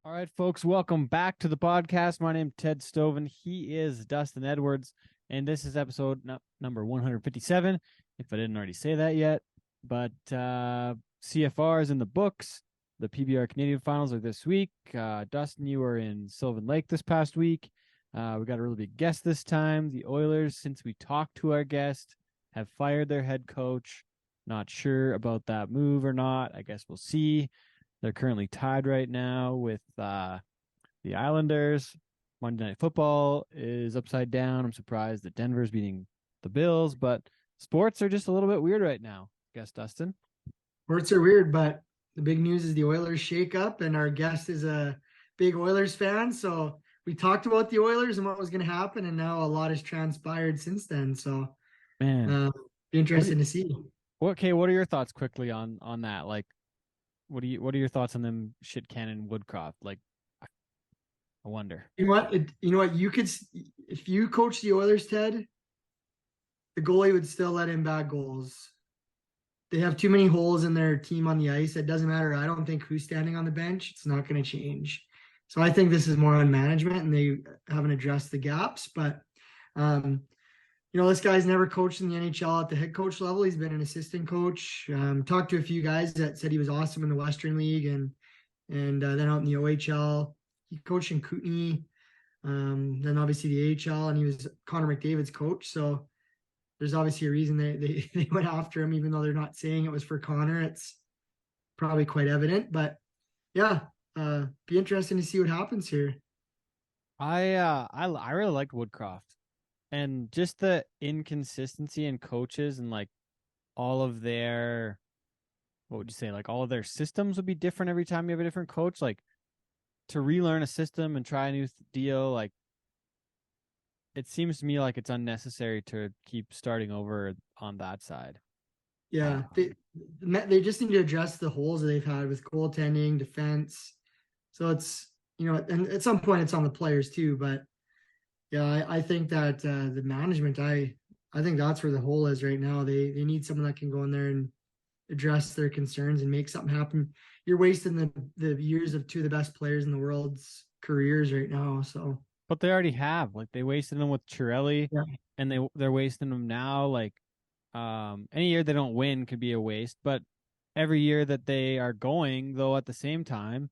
All right, folks, welcome back to the podcast. My name's Ted Stovin. He is Dustin Edwards, and this is episode number 157, if I didn't already say that yet. But CFR is in the books. The PBR Canadian Finals are this week. Dustin, you were in Sylvan Lake this past week. We got a really big guest this time. The Oilers, since we talked to our guest, have fired their head coach. Not sure about that move or not. I guess we'll see. They're currently tied right now with the Islanders. Monday Night Football is upside down. I'm surprised that Denver's beating the Bills, but sports are just a little bit weird right now. I guess, Dustin. Sports are weird, but the big news is the Oilers shake up, and our guest is a big Oilers fan. So we talked about the Oilers and what was going to happen, and now a lot has transpired since then. So, Man, be interesting to see. Okay, what are your thoughts quickly on that? Like, what are your thoughts on them shit cannon Woodcroft? Like, I wonder. You know what? You could, if you coach the Oilers, Ted, the goalie would still let in bad goals. They have too many holes in their team on the ice. It doesn't matter. I don't think who's standing on the bench. It's not going to change. So I think this is more on management, and they haven't addressed the gaps. But this guy's never coached in the NHL at the head coach level. He's been an assistant coach. Talked to a few guys that said he was awesome in the Western League and then out in the OHL. He coached in Kootenay, then obviously the AHL, and he was Connor McDavid's coach. So there's obviously a reason they went after him, even though they're not saying it was for Connor. It's probably quite evident. But yeah, be interesting to see what happens here. I really liked Woodcroft. And just the inconsistency in coaches and like all of their, what would you say, like all of their systems would be different every time you have a different coach. Like to relearn a system and try a new deal, like it seems to me like it's unnecessary to keep starting over on that side. Yeah, they just need to address the holes that they've had with goaltending, defense. So and at some point it's on the players too. But yeah, I think that the management, I think that's where the hole is right now. They need someone that can go in there and address their concerns and make something happen. You're wasting the years of two of the best players in the world's careers right now. So, But they already have. Like they wasted them with Chiarelli, yeah, and they're wasting them now. Like any year they don't win could be a waste, but every year that they are going, though, at the same time,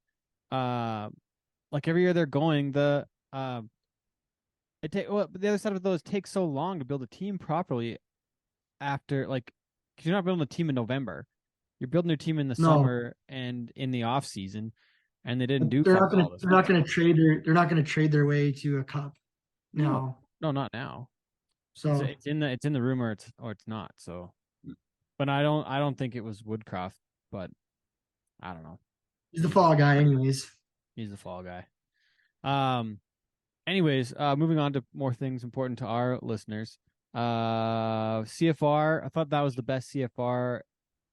uh, like every year they're going, the other side of those takes so long to build a team properly after like, because you're not building a team in November, you're building your team in the no, summer and in the off season, and they didn't do they're not fuck gonna all this they're not winter. gonna trade they're not gonna trade their way to a cup No, now. no, not now. It's So it's in the rumor, it's not. So, but I don't think it was Woodcroft, but I don't know. he's the fall guy, anyways. He's the fall guy. Um. Anyways, moving on to more things important to our listeners. CFR. I thought that was the best CFR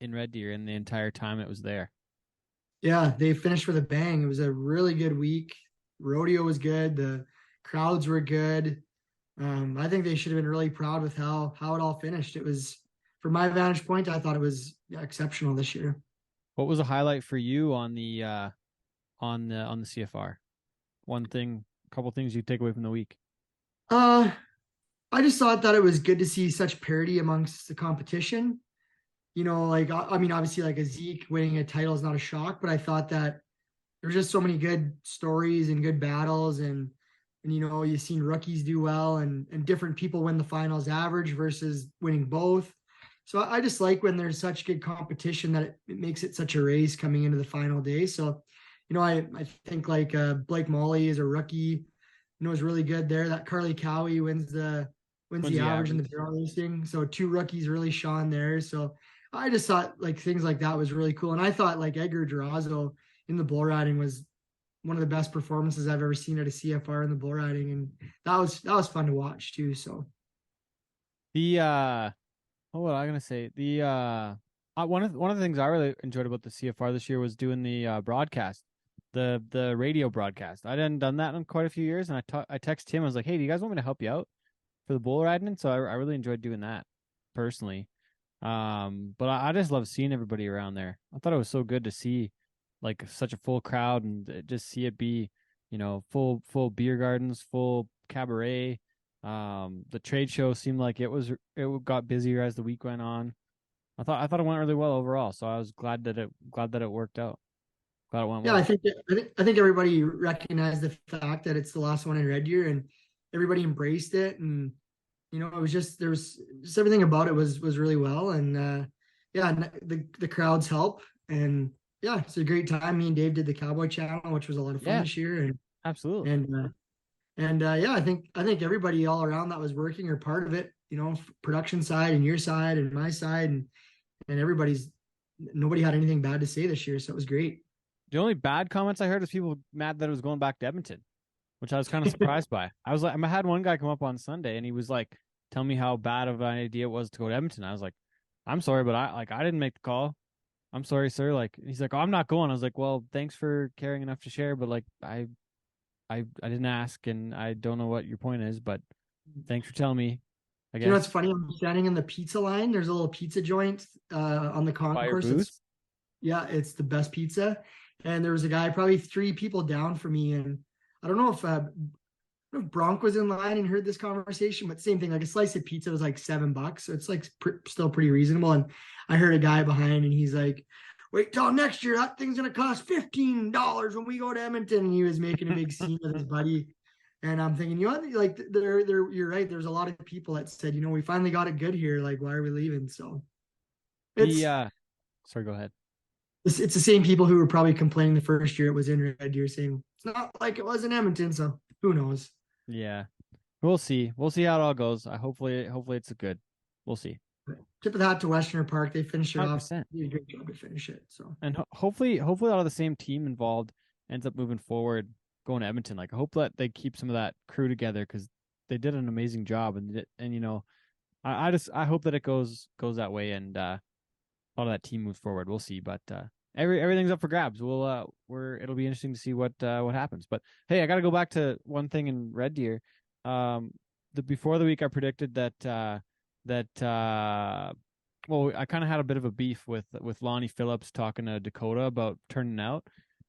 in Red Deer in the entire time it was there. Yeah, they finished with a bang. It was a really good week. Rodeo was good. The crowds were good. I think they should have been really proud with how it all finished. It was, from my vantage point, I thought it was exceptional this year. What was a highlight for you on the CFR? One thing, a couple things you take away from the week. Uh, I just thought that it was good to see such parity amongst the competition. Like I mean, obviously, like a Zeke winning a title is not a shock, but I thought that there's just so many good stories and good battles, and you've seen rookies do well, and different people win the finals average versus winning both. So I just like when there's such good competition that it makes it such a race coming into the final day. So, I think like Blake Molly is a rookie, is really good there. That Carly Cowie wins When's the the average in the average? barrel racing. So two rookies really shone there. So I just thought like things like that was really cool. And I thought like Edgar Durazo in the bull riding was one of the best performances I've ever seen at a CFR in the bull riding, and that was fun to watch too. So The what was I gonna say? One of the things I really enjoyed about the CFR this year was doing the broadcast, the radio broadcast. I hadn't done that in quite a few years, and I texted him. I was like, "Hey, do you guys want me to help you out for the bull riding?" And so I really enjoyed doing that personally. But I just love seeing everybody around there. I thought it was so good to see like such a full crowd and just see it be, full beer gardens, full cabaret. The trade show seemed like it got busier as the week went on. I thought it went really well overall, so I was glad that it worked out. Glad it went Yeah, well. I think everybody recognized the fact that it's the last one in Red Deer, and everybody embraced it. And it was there was just everything about it was really well. And yeah, the crowds help. And yeah, it's a great time. Me and Dave did the Cowboy channel, which was a lot of fun Yeah, this year. absolutely. And yeah, I think everybody all around that was working or part of it, production side and your side and my side, and nobody had anything bad to say this year, so it was great. The only bad comments I heard was people mad that it was going back to Edmonton, which I was kind of surprised by. I was like, I had one guy come up on Sunday and he was like, "Tell me how bad of an idea it was to go to Edmonton." I was like, "I'm sorry, but I didn't make the call. I'm sorry, sir." Like he's like, "Oh, I'm not going." I was like, "Well, thanks for caring enough to share, but like I didn't ask and I don't know what your point is, but thanks for telling me." I guess. What's funny? I'm standing in the pizza line. There's a little pizza joint on the By your concourse. booth? It's the best pizza. And there was a guy probably 3 people down from me, and I don't know if Bronk was in line and heard this conversation, but same thing. Like a slice of pizza was like $7, so it's like still pretty reasonable. And I heard a guy behind, and he's like, "Wait till next year. That thing's gonna cost $15 when we go to Edmonton." And he was making a big scene with his buddy. And I'm thinking, like you're right. There's a lot of people that said, we finally got it good here. Like, why are we leaving? So it's sorry, go ahead. it's the same people who were probably complaining the first year it was in Red Deer, saying it's not like it was in Edmonton. So who knows? Yeah, we'll see. We'll see how it all goes. Hopefully it's good. We'll see. Tip of the hat to Westerner Park. They finished it 100%. off. They did a great job to finish it. So And hopefully a lot of the same team involved ends up moving forward, going to Edmonton. Like I hope that they keep some of that crew together because they did an amazing job. And I hope that it goes that way and a lot of that team moves forward. We'll see, but everything's up for grabs. It'll be interesting to see what happens. But hey, I got to go back to one thing in Red Deer. Before the week, I predicted that well, I kind of had a bit of a beef with Lonnie Phillips talking to Dakota about turning out,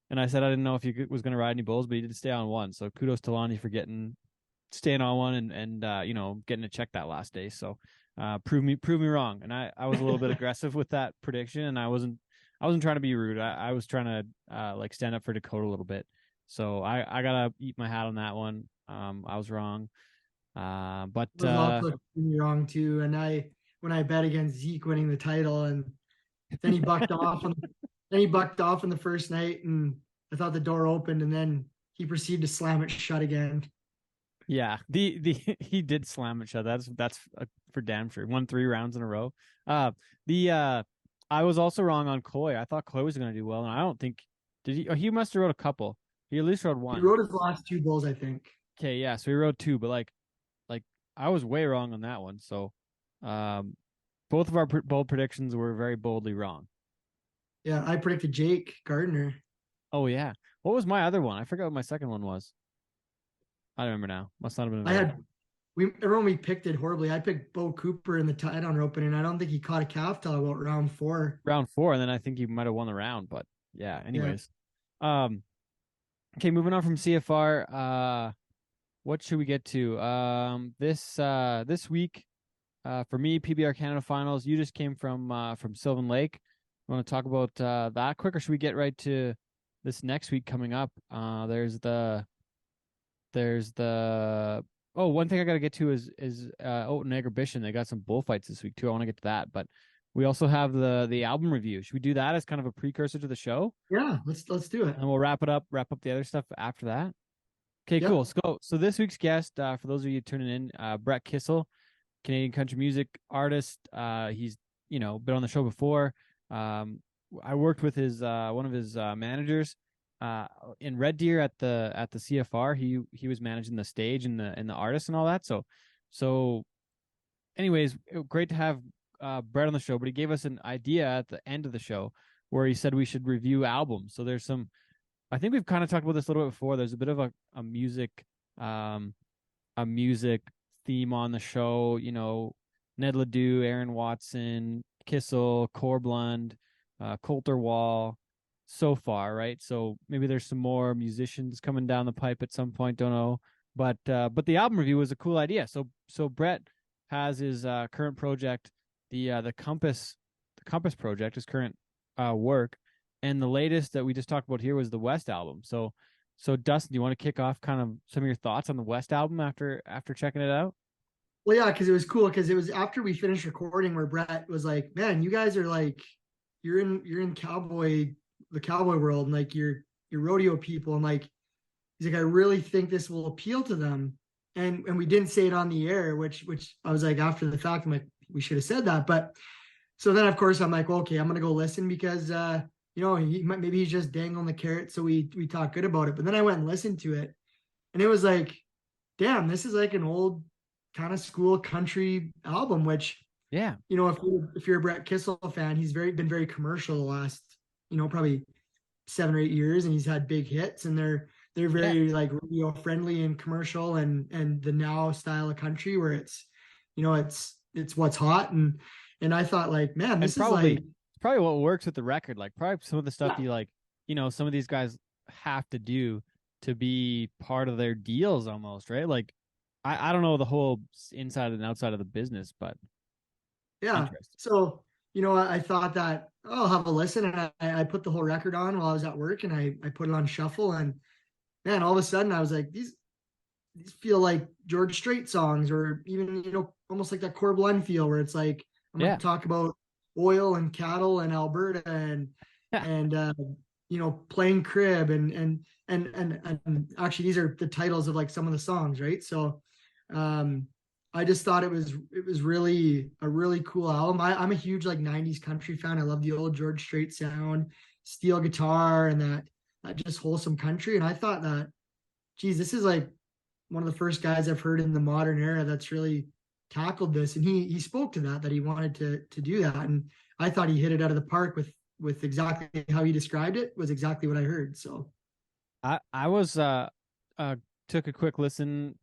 and I said I didn't know if he was going to ride any bulls, but he did stay on one. So kudos to Lonnie for staying on one and getting to check that last day. So prove me wrong. And I was a little bit aggressive with that prediction, and I wasn't trying to be rude. I was trying to like stand up for Dakota a little bit. So I gotta eat my hat on that one. I was wrong. But I was also wrong too. And when I bet against Zeke winning the title, and then he bucked off, in the first night, and I thought the door opened, and then he proceeded to slam it shut again. Yeah, he did slam it shut. That's for damn sure. Won 3 rounds in a row. I was also wrong on Coy. I thought Coy was going to do well, and I don't think did he. Oh, he must have rode a couple. He at least rode one. He rode his last 2 bulls, I think. Okay, yeah, so he rode 2, but like I was way wrong on that one. So, both of our bold predictions were very boldly wrong. Yeah, I predicted Jake Gardner. Oh yeah, what was my other one? I forgot what my second one was. I don't remember now. Must not have been. Everyone we picked did horribly. I picked Bo Cooper in the tie-down opening. I don't think he caught a calf till about round 4. Round 4, and then I think he might have won the round. But yeah, anyways. Yeah. Okay, moving on from CFR. What should we get to? This week, for me, PBR Canada Finals. You just came from Sylvan Lake. You want to talk about that quick, or should we get right to this next week coming up? There's the one thing I got to get to is Oaten Agribition. They got some bullfights this week too. I want to get to that, but we also have the album review. Should we do that as kind of a precursor to the show? Yeah, let's do it. And we'll wrap up the other stuff after that. Okay, yep. Cool. So this week's guest, for those of you tuning in, Brett Kissel, Canadian country music artist. He's been on the show before. I worked with his one of his managers in Red Deer at the CFR. He was managing the stage and the artists and all that. So anyways, great to have Brett on the show, but he gave us an idea at the end of the show where he said we should review albums. So there's some, I think we've kind of talked about this a little bit before. There's a bit of a music theme on the show. Ned Ledoux, Aaron Watson, Kissel, Corblund, Coulter Wall, so far, right? So maybe there's some more musicians coming down the pipe at some point, don't know. But the album review was a cool idea. So Brett has his current project, the Compass project, his current work, and the latest that we just talked about here was the West album. So Dustin, do you want to kick off kind of some of your thoughts on the West album after checking it out? Well, yeah, because it was cool because it was after we finished recording where Brett was like, "Man, you guys are like, you're in the cowboy world, and like you're rodeo people, and like he's like, I really think this will appeal to them." And we didn't say it on the air, which I was like, after the fact, I'm like, we should have said that. But so then of course I'm like, well, okay, I'm gonna go listen because maybe he's just dangling the carrot so we talk good about it. But then I went and listened to it, and it was like, damn, this is like an old kind of school country album, which, Yeah. if you're a Brett Kissel fan, he's been very commercial the last, probably 7 or 8 years, and he's had big hits, and they're Yeah. very like radio friendly and commercial, and the now style of country where it's what's hot, and I thought like, man, And this is like, probably what works with the record. Like probably some of the stuff yeah, you like, some of these guys have to do to be part of their deals almost, right? Like I don't know the whole inside and outside of the business, but yeah. interesting. So I thought that, oh, I'll have a listen, and I put the whole record on while I was at work, and I put it on shuffle, and man, all of a sudden I was like, these feel like George Strait songs, or even almost like that Corb Lund feel, where it's like I'm going Yeah. to talk about oil and cattle and Alberta, and playing crib, and actually these are the titles of like some of the songs, right? So um I just thought it was really a really cool album. I'm a huge like 90s country fan. I love the old George Strait sound, steel guitar, and that just wholesome country. And I thought that, geez, this is like one of the first guys I've heard in the modern era that's really tackled this. And he spoke to that he wanted to do that. And I thought he hit it out of the park with exactly how he described it was exactly what I heard. So I was took a quick listen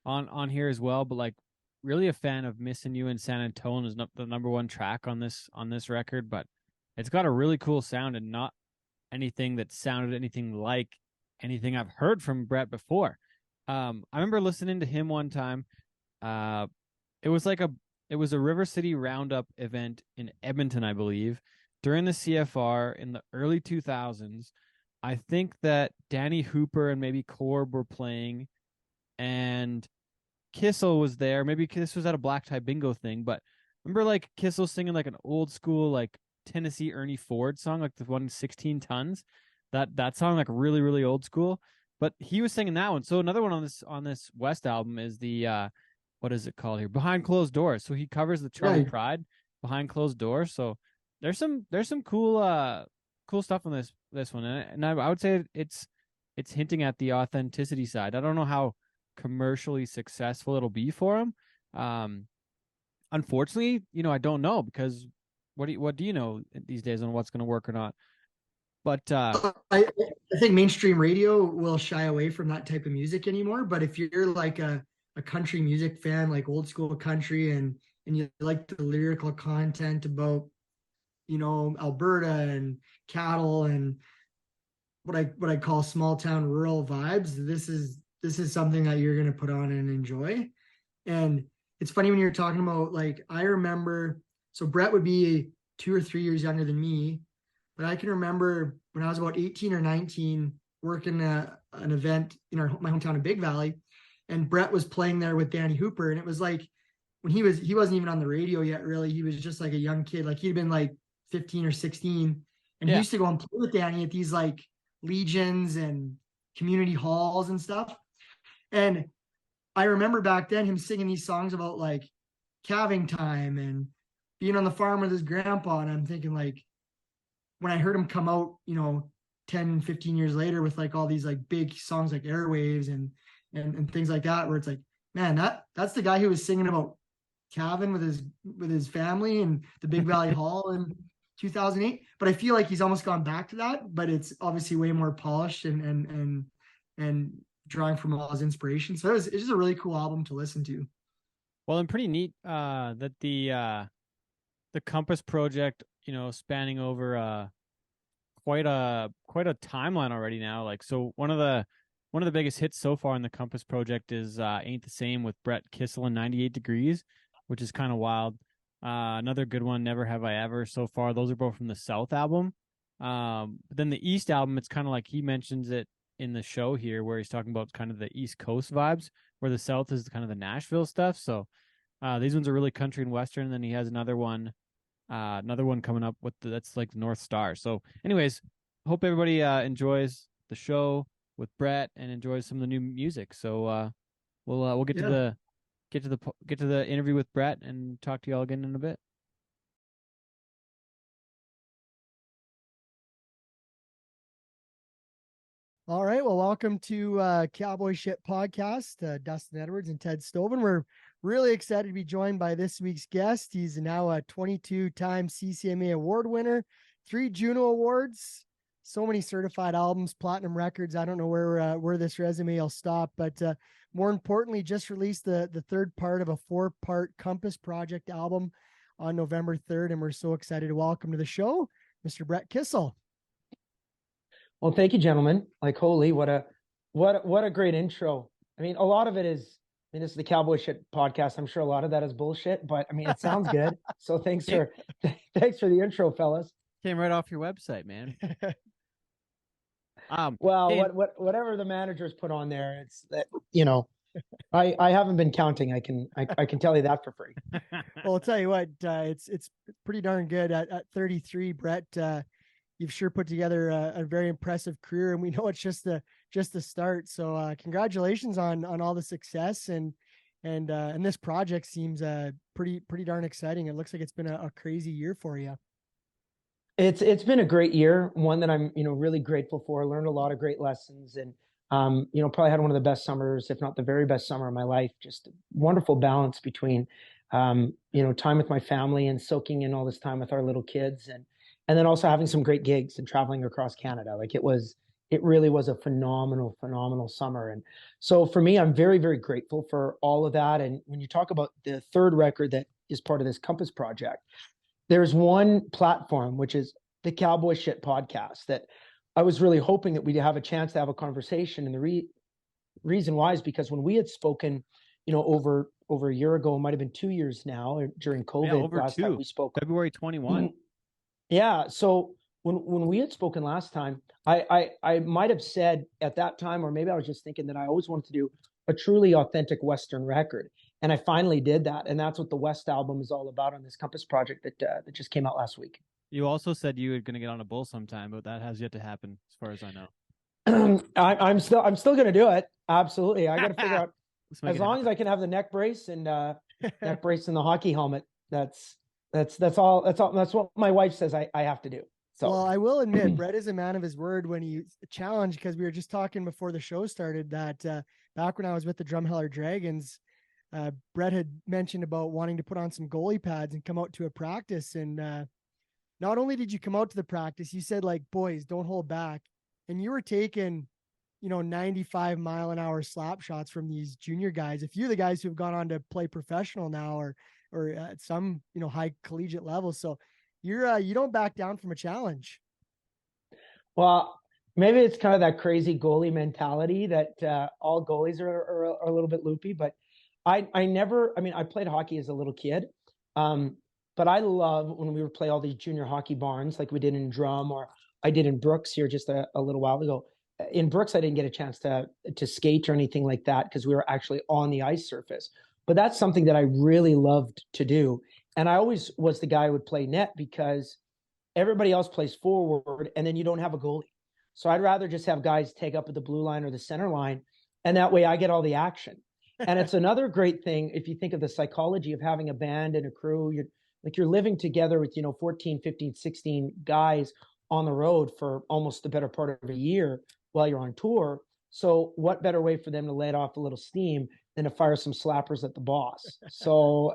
on here as well, but like really a fan of Missing You in San Antonio is not the number one track on this record, but it's got a really cool sound and not anything that sounded anything like anything I've heard from Brett before. I remember listening to him one time. Uh, it was a River City Roundup event in Edmonton, I believe, during the CFR in the early 2000s. I think that Danny Hooper and maybe Corb were playing, and Kissel was there. Maybe this was at a black tie bingo thing, but remember like Kissel singing like an old school like Tennessee Ernie Ford song, like the one 16 tons. That song like really really old school. But he was singing that one. So another one on this West album is the what is it called here? Behind Closed Doors. So he covers the Charlie right. Pride Behind Closed Doors. So there's some cool stuff on this one, and I would say it's hinting at the authenticity side. I don't know how commercially successful it'll be for him. Unfortunately, I don't know, because what do you know these days on what's going to work or not? But I think mainstream radio will shy away from that type of music anymore. But if you're like a country music fan, like old school country, and you like the lyrical content about, Alberta and cattle and what I call small town rural vibes, this is something that you're gonna put on and enjoy. And it's funny when you're talking about, like, I remember, so Brett would be 2 or 3 years younger than me, but I can remember when I was about 18 or 19 working an event in my hometown of Big Valley, and Brett was playing there with Danny Hooper, and it was like when he wasn't even on the radio yet, really. He was just like a young kid, like he'd been like 15 or 16, and he yeah, used to go and play with Danny at these like legions and community halls and stuff. And I remember back then him singing these songs about like calving time and being on the farm with his grandpa. And I'm thinking, like, when I heard him come out, 10, 15 years later with like all these like big songs like Airwaves and things like that, where it's like, man, that's the guy who was singing about calving with his family and the Big Valley Hall in 2008. But I feel like he's almost gone back to that, but it's obviously way more polished and drawing from all his inspiration. So it's just a really cool album to listen to. well, and pretty neat that the Compass project, spanning over quite a timeline already now. Like, so one of the biggest hits so far in the Compass project is Ain't the Same with Brett Kissel and 98 Degrees, which is kind of wild. Another good one, Never Have I Ever, so far. Those are both from the South album. But then the East album, it's kind of like he mentions it in the show here, where he's talking about kind of the East Coast vibes, where the South is kind of the Nashville stuff. So these ones are really country and Western. And then he has another one coming up with that's like the North Star. So anyways, hope everybody enjoys the show with Brett and enjoys some of the new music. So we'll get to the interview with Brett and talk to y'all again in a bit. All right. Well, welcome to Cowboy Shit Podcast, Dustin Edwards and Ted Stovin. We're really excited to be joined by this week's guest. He's now a 22-time CCMA award winner, 3 Juno Awards, so many certified albums, platinum records. I don't know where this resume will stop, but more importantly, just released the third part of a 4-part Compass Project album on November 3rd, and we're so excited to welcome to the show, Mr. Brett Kissel. Well, thank you, gentlemen. Like, holy, what a great intro. I mean, a lot of it is, this is the Cowboy Shit Podcast. I'm sure a lot of that is bullshit, but I mean, it sounds good. So thanks for the intro, fellas. Came right off your website, man. Well, hey, whatever the managers put on there, it's that, I haven't been counting. I can tell you that for free. Well, I'll tell you what, it's pretty darn good at 33, Brett. You've sure put together a very impressive career, and we know it's just the start. So congratulations on all the success, and this project seems pretty darn exciting. It looks like it's been a crazy year for you. It's been a great year, one that I'm really grateful for. I learned a lot of great lessons, and probably had one of the best summers, if not the very best summer of my life. Just a wonderful balance between time with my family and soaking in all this time with our little kids, and then also having some great gigs and traveling across Canada. Like, it really was a phenomenal summer. And so for me, I'm very, very grateful for all of that. And when you talk about the third record that is part of this Compass project, there's one platform, which is the Cowboy Shit Podcast, that I was really hoping that we'd have a chance to have a conversation. And the reason why is because when we had spoken, over a year ago, it might've been 2 years now, during COVID, last time we spoke. February 21. Yeah. So when we had spoken last time, I might have said at that time, or maybe I was just thinking that I always wanted to do a truly authentic Western record. And I finally did that. And that's what the West album is all about on this Compass project that just came out last week. You also said you were going to get on a bull sometime, but that has yet to happen as far as I know. I'm still going to do it. Absolutely. I got to figure out, as long as I can have the neck brace and neck brace and the hockey helmet, that's what my wife says I have to do. So, well, I will admit, Brett is a man of his word when he challenged, because we were just talking before the show started that back when I was with the Drumheller Dragons, Brett had mentioned about wanting to put on some goalie pads and come out to a practice. And not only did you come out to the practice, you said, like, boys, don't hold back. And you were taking, 95-mile-an-hour slap shots from these junior guys. A few of the guys who have gone on to play professional now, or at some, high collegiate level. So you don't back down from a challenge. Well, maybe it's kind of that crazy goalie mentality that all goalies are a little bit loopy, but I played hockey as a little kid. But I love when we would play all these junior hockey barns, like we did in Drum, or I did in Brooks here just a little while ago. In Brooks, I didn't get a chance to skate or anything like that, because we were actually on the ice surface. But that's something that I really loved to do. And I always was the guy who would play net, because everybody else plays forward and then you don't have a goalie. So I'd rather just have guys take up at the blue line or the center line. And that way I get all the action. And it's another great thing, if you think of the psychology of having a band and a crew, you're living together with, 14, 15, 16 guys on the road for almost the better part of a year while you're on tour. So what better way for them to let off a little steam than to fire some slappers at the boss? So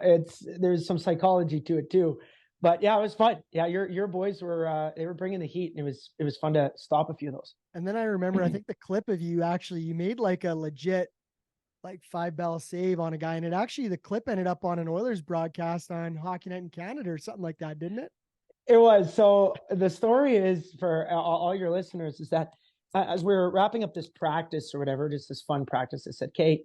there's some psychology to it too. But yeah, it was fun. Yeah, your boys were they were bringing the heat, and it was fun to stop a few of those. And then I remember, I think the clip of you made like a legit 5-bell save on a guy, and the clip ended up on an Oilers broadcast on Hockey Night in Canada or something like that, didn't it? It was. So the story is for all your listeners is that as we were wrapping up this practice or whatever, just this fun practice, I said, Kate,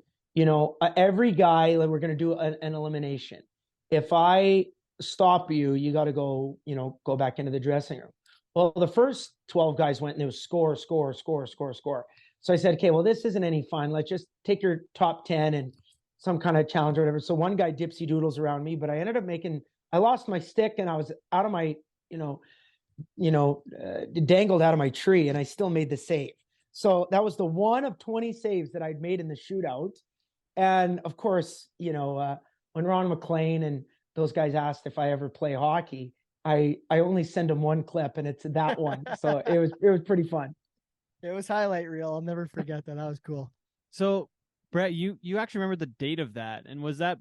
every guy, like, we're going to do an elimination. If I stop you, you got to go, go back into the dressing room. Well, the first 12 guys went and it was score, score, score, score, score. So I said, okay, well, this isn't any fun. Let's just take your top 10 and some kind of challenge or whatever. So one guy dipsy doodles around me, but I ended up I lost my stick and I was out of my, dangled out of my tree, and I still made the save. So that was the one of 20 saves that I'd made in the shootout. And of course, when Ron McLean and those guys asked if I ever play hockey, I only send them one clip, and it's that one. So it was pretty fun. It was highlight reel. I'll never forget that. That was cool. So, Brett, you actually remember the date of that, and was that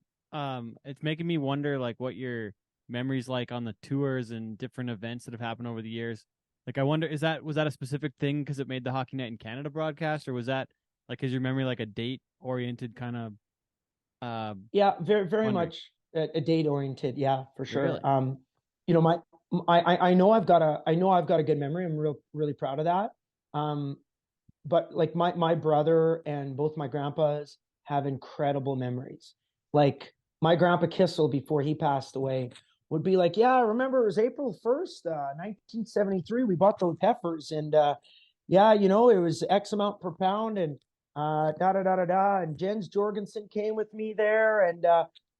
it's making me wonder, like, what your memories like on the tours and different events that have happened over the years. Like, I wonder, was that a specific thing because it made the Hockey Night in Canada broadcast, or was that, like, is your memory like a date oriented kind of? Yeah, very very much a date oriented. Yeah, for sure. Really? I know I've got a good memory. I'm really proud of that. But like my brother and both my grandpas have incredible memories. Like my grandpa Kissel, before he passed away, would be like, yeah, remember it was April 1st, 1973. We bought those heifers, and yeah, it was X amount per pound, and da da da da da. And Jens Jorgensen came with me there, and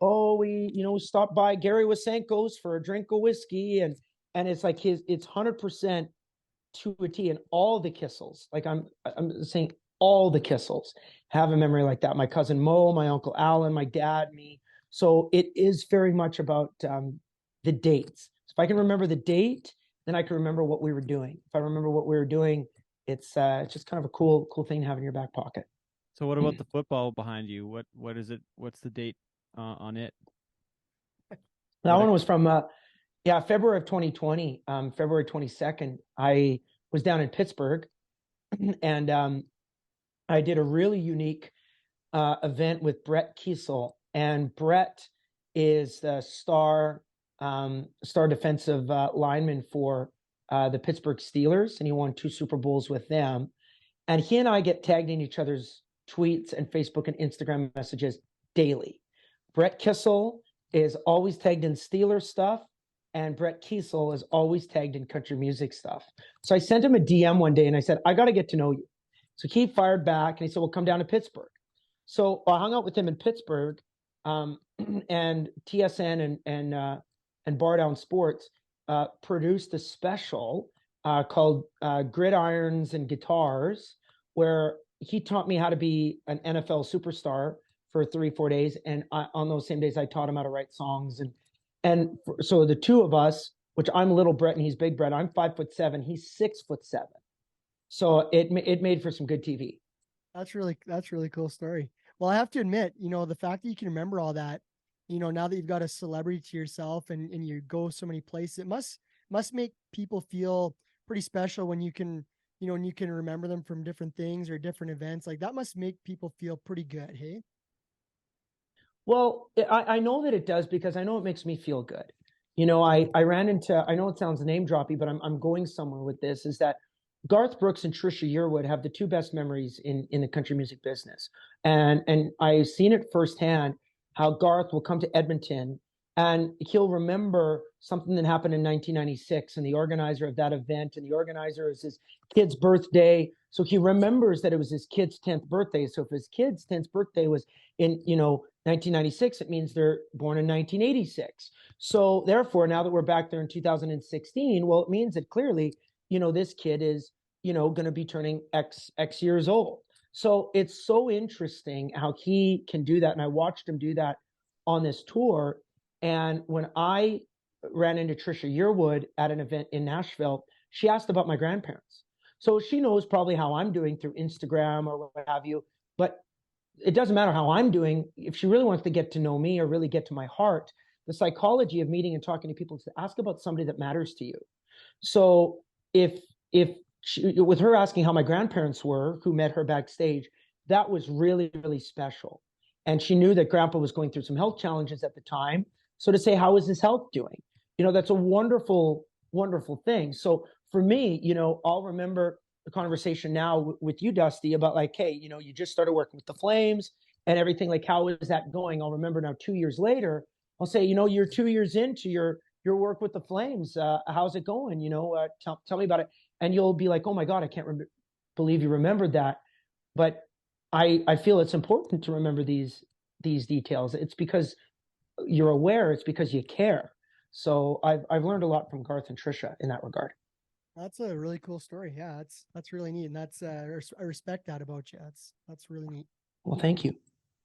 we stopped by Gary Wasenko's for a drink of whiskey, and it's like it's 100% to a T. And all the Kissels, like I'm saying, all the Kissels have a memory like that. My cousin Mo, my uncle Alan, my dad, me. So it is very much about the dates. So if I can remember the date, then I can remember what we were doing. If I remember what we were doing, it's just kind of a cool thing to have in your back pocket. So what about the football behind you? What is it? What's the date on it? That one was from February of 2020, February 22nd. I was down in Pittsburgh, and I did a really unique event with Brett Kissel, and Brett is the star defensive lineman for the Pittsburgh Steelers, and he won 2 Super Bowls with them. And he and I get tagged in each other's tweets and Facebook and Instagram messages daily. Brett Kissel is always tagged in Steelers stuff, and Brett Kissel is always tagged in country music stuff. So I sent him a DM one day and I said, I got to get to know you. So he fired back and he said, well, come down to Pittsburgh. So I hung out with him in Pittsburgh, and TSN and Bar Down Sports produced a special called Gridirons and Guitars, where he taught me how to be an NFL superstar for 3-4 days. And on those same days, I taught him how to write songs. So the two of us, which I'm little Brett and he's big Brett, I'm 5'7", he's 6'7". So it made for some good TV. That's really cool story. Well, I have to admit, the fact that you can remember all that, now that you've got a celebrity to yourself and you go so many places, it must make people feel pretty special when you can, when you can remember them from different things or different events. Like that must make people feel pretty good. Hey. Well, I know that it does, because I know it makes me feel good. I ran into, I know it sounds name droppy, but I'm going somewhere with this, is that Garth Brooks and Trisha Yearwood have the 2 best memories in the country music business. And I've seen it firsthand, how Garth will come to Edmonton and he'll remember something that happened in 1996, and the organizer of that event, and the organizer is his kid's birthday. So he remembers that it was his kid's 10th birthday. So if his kid's 10th birthday was in, 1996, it means they're born in 1986. So therefore, now that we're back there in 2016, well, it means that clearly, this kid is, going to be turning X years old. So it's so interesting how he can do that. And I watched him do that on this tour. And when I ran into Trisha Yearwood at an event in Nashville, she asked about my grandparents. So she knows probably how I'm doing through Instagram or what have you, but it doesn't matter how I'm doing. If she really wants to get to know me or really get to my heart, the psychology of meeting and talking to people is to ask about somebody that matters to you. So if with her asking how my grandparents were, who met her backstage, that was really, really special. And she knew that Grandpa was going through some health challenges at the time. So to say, how is his health doing? That's a wonderful wonderful thing. So for me, I'll remember the conversation now with you, Dusty, about like, hey, you just started working with the Flames and everything. Like, how is that going? I'll remember now 2 years later, I'll say, you're 2 years into your work with the Flames. How's it going? Tell me about it. And you'll be like, oh my God, I can't believe you remembered that. But I feel it's important to remember these details. It's because you're aware. It's because you care. So I've learned a lot from Garth and Trisha in that regard. That's a really cool story. Yeah, that's really neat, and that's I respect that about you. That's really neat. Well, thank you.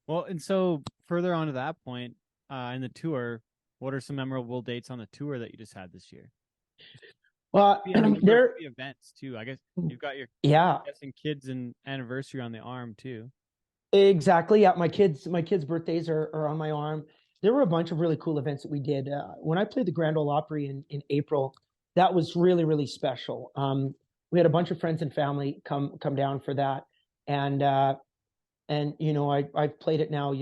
Well, and so further on to that point, in the tour, what are some memorable dates on the tour that you just had this year? Well, there are events too. I guess you've got your kids and anniversary on the arm too. Exactly. Yeah, my kids' birthdays are on my arm. There were a bunch of really cool events that we did. When I played the Grand Ole Opry in April, that was really, really special. We had a bunch of friends and family come down for that, and I've played it now